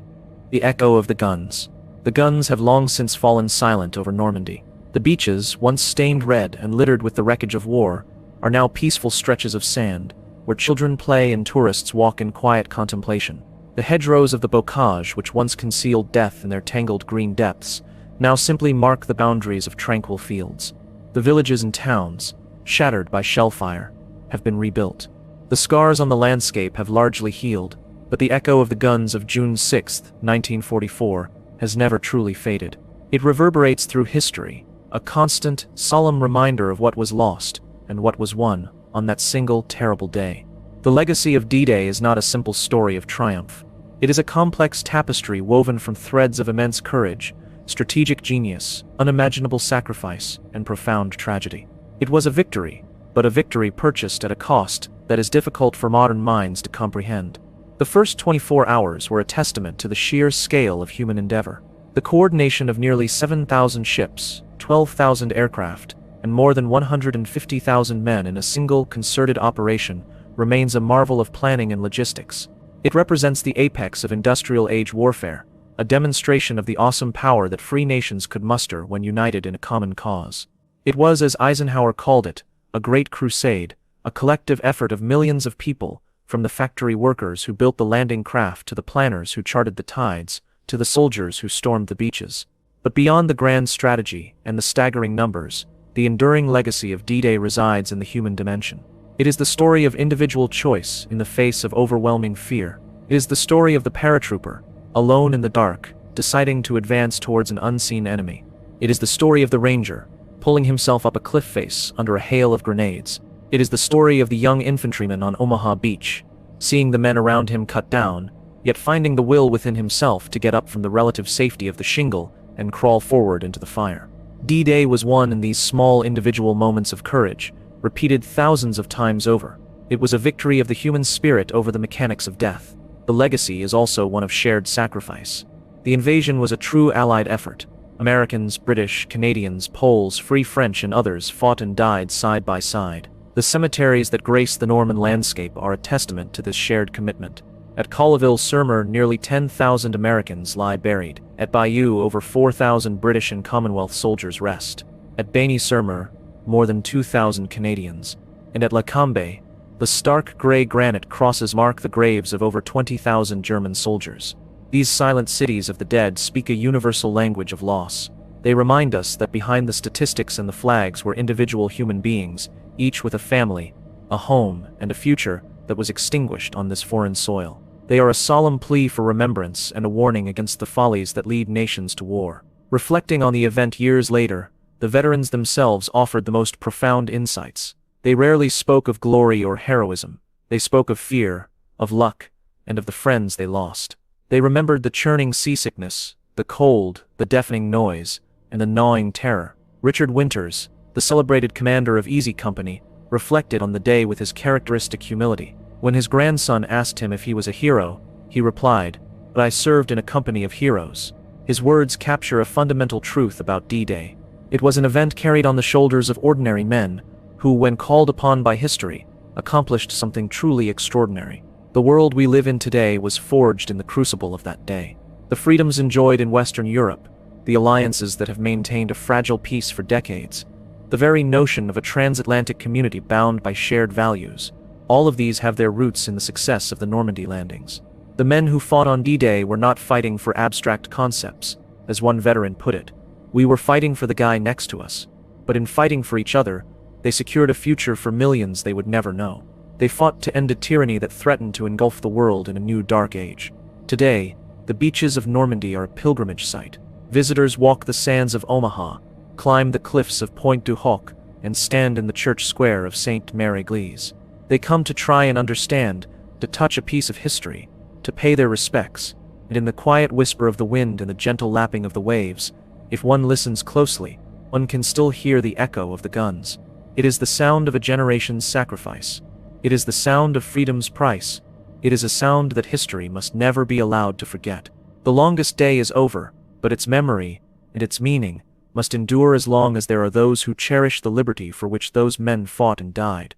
The Echo of the Guns. The guns have long since fallen silent over Normandy. The beaches, once stained red and littered with the wreckage of war, are now peaceful stretches of sand, where children play and tourists walk in quiet contemplation. The hedgerows of the bocage, which once concealed death in their tangled green depths, now simply mark the boundaries of tranquil fields. The villages and towns, shattered by shell fire, have been rebuilt. The scars on the landscape have largely healed, but the echo of the guns of June 6, 1944, has never truly faded. It reverberates through history, a constant, solemn reminder of what was lost and what was won on that single terrible day. The legacy of D-Day is not a simple story of triumph. It is a complex tapestry woven from threads of immense courage, strategic genius, unimaginable sacrifice, and profound tragedy. It was a victory, but a victory purchased at a cost that is difficult for modern minds to comprehend. The first 24 hours were a testament to the sheer scale of human endeavor. The coordination of nearly 7,000 ships, 12,000 aircraft, and more than 150,000 men in a single, concerted operation remains a marvel of planning and logistics. It represents the apex of industrial-age warfare, a demonstration of the awesome power that free nations could muster when united in a common cause. It was, as Eisenhower called it, a great crusade, a collective effort of millions of people, from the factory workers who built the landing craft to the planners who charted the tides, to the soldiers who stormed the beaches. But beyond the grand strategy and the staggering numbers, the enduring legacy of D-Day resides in the human dimension. It is the story of individual choice in the face of overwhelming fear. It is the story of the paratrooper, alone in the dark, deciding to advance towards an unseen enemy. It is the story of the ranger, pulling himself up a cliff face under a hail of grenades. It is the story of the young infantryman on Omaha Beach, seeing the men around him cut down, yet finding the will within himself to get up from the relative safety of the shingle and crawl forward into the fire. D-Day was won in these small individual moments of courage, repeated thousands of times over. It was a victory of the human spirit over the mechanics of death. The legacy is also one of shared sacrifice. The invasion was a true Allied effort, Americans, British, Canadians, Poles, Free French and others fought and died side by side. The cemeteries that grace the Norman landscape are a testament to this shared commitment. At Colleville-sur-Mer, nearly 10,000 Americans lie buried. At Bayeux, over 4,000 British and Commonwealth soldiers rest. At Bagny-sur-Mer, more than 2,000 Canadians. And at La Cambe, the stark gray granite crosses mark the graves of over 20,000 German soldiers. These silent cities of the dead speak a universal language of loss. They remind us that behind the statistics and the flags were individual human beings, each with a family, a home, and a future that was extinguished on this foreign soil. They are a solemn plea for remembrance and a warning against the follies that lead nations to war. Reflecting on the event years later, the veterans themselves offered the most profound insights. They rarely spoke of glory or heroism. They spoke of fear, of luck, and of the friends they lost. They remembered the churning seasickness, the cold, the deafening noise, and the gnawing terror. Richard Winters, the celebrated commander of Easy Company, reflected on the day with his characteristic humility. When his grandson asked him if he was a hero, he replied, "But I served in a company of heroes." His words capture a fundamental truth about D-Day. It was an event carried on the shoulders of ordinary men, who, when called upon by history, accomplished something truly extraordinary. The world we live in today was forged in the crucible of that day. The freedoms enjoyed in Western Europe, the alliances that have maintained a fragile peace for decades, the very notion of a transatlantic community bound by shared values, all of these have their roots in the success of the Normandy landings. The men who fought on D-Day were not fighting for abstract concepts, as one veteran put it. We were fighting for the guy next to us. But in fighting for each other, they secured a future for millions they would never know. They fought to end a tyranny that threatened to engulf the world in a new dark age. Today, the beaches of Normandy are a pilgrimage site. Visitors walk the sands of Omaha, climb the cliffs of Pointe du Hoc, and stand in the church square of Sainte-Mère-Église. They come to try and understand, to touch a piece of history, to pay their respects, and in the quiet whisper of the wind and the gentle lapping of the waves, if one listens closely, one can still hear the echo of the guns. It is the sound of a generation's sacrifice. It is the sound of freedom's price. It is a sound that history must never be allowed to forget. The longest day is over, but its memory, and its meaning, must endure as long as there are those who cherish the liberty for which those men fought and died.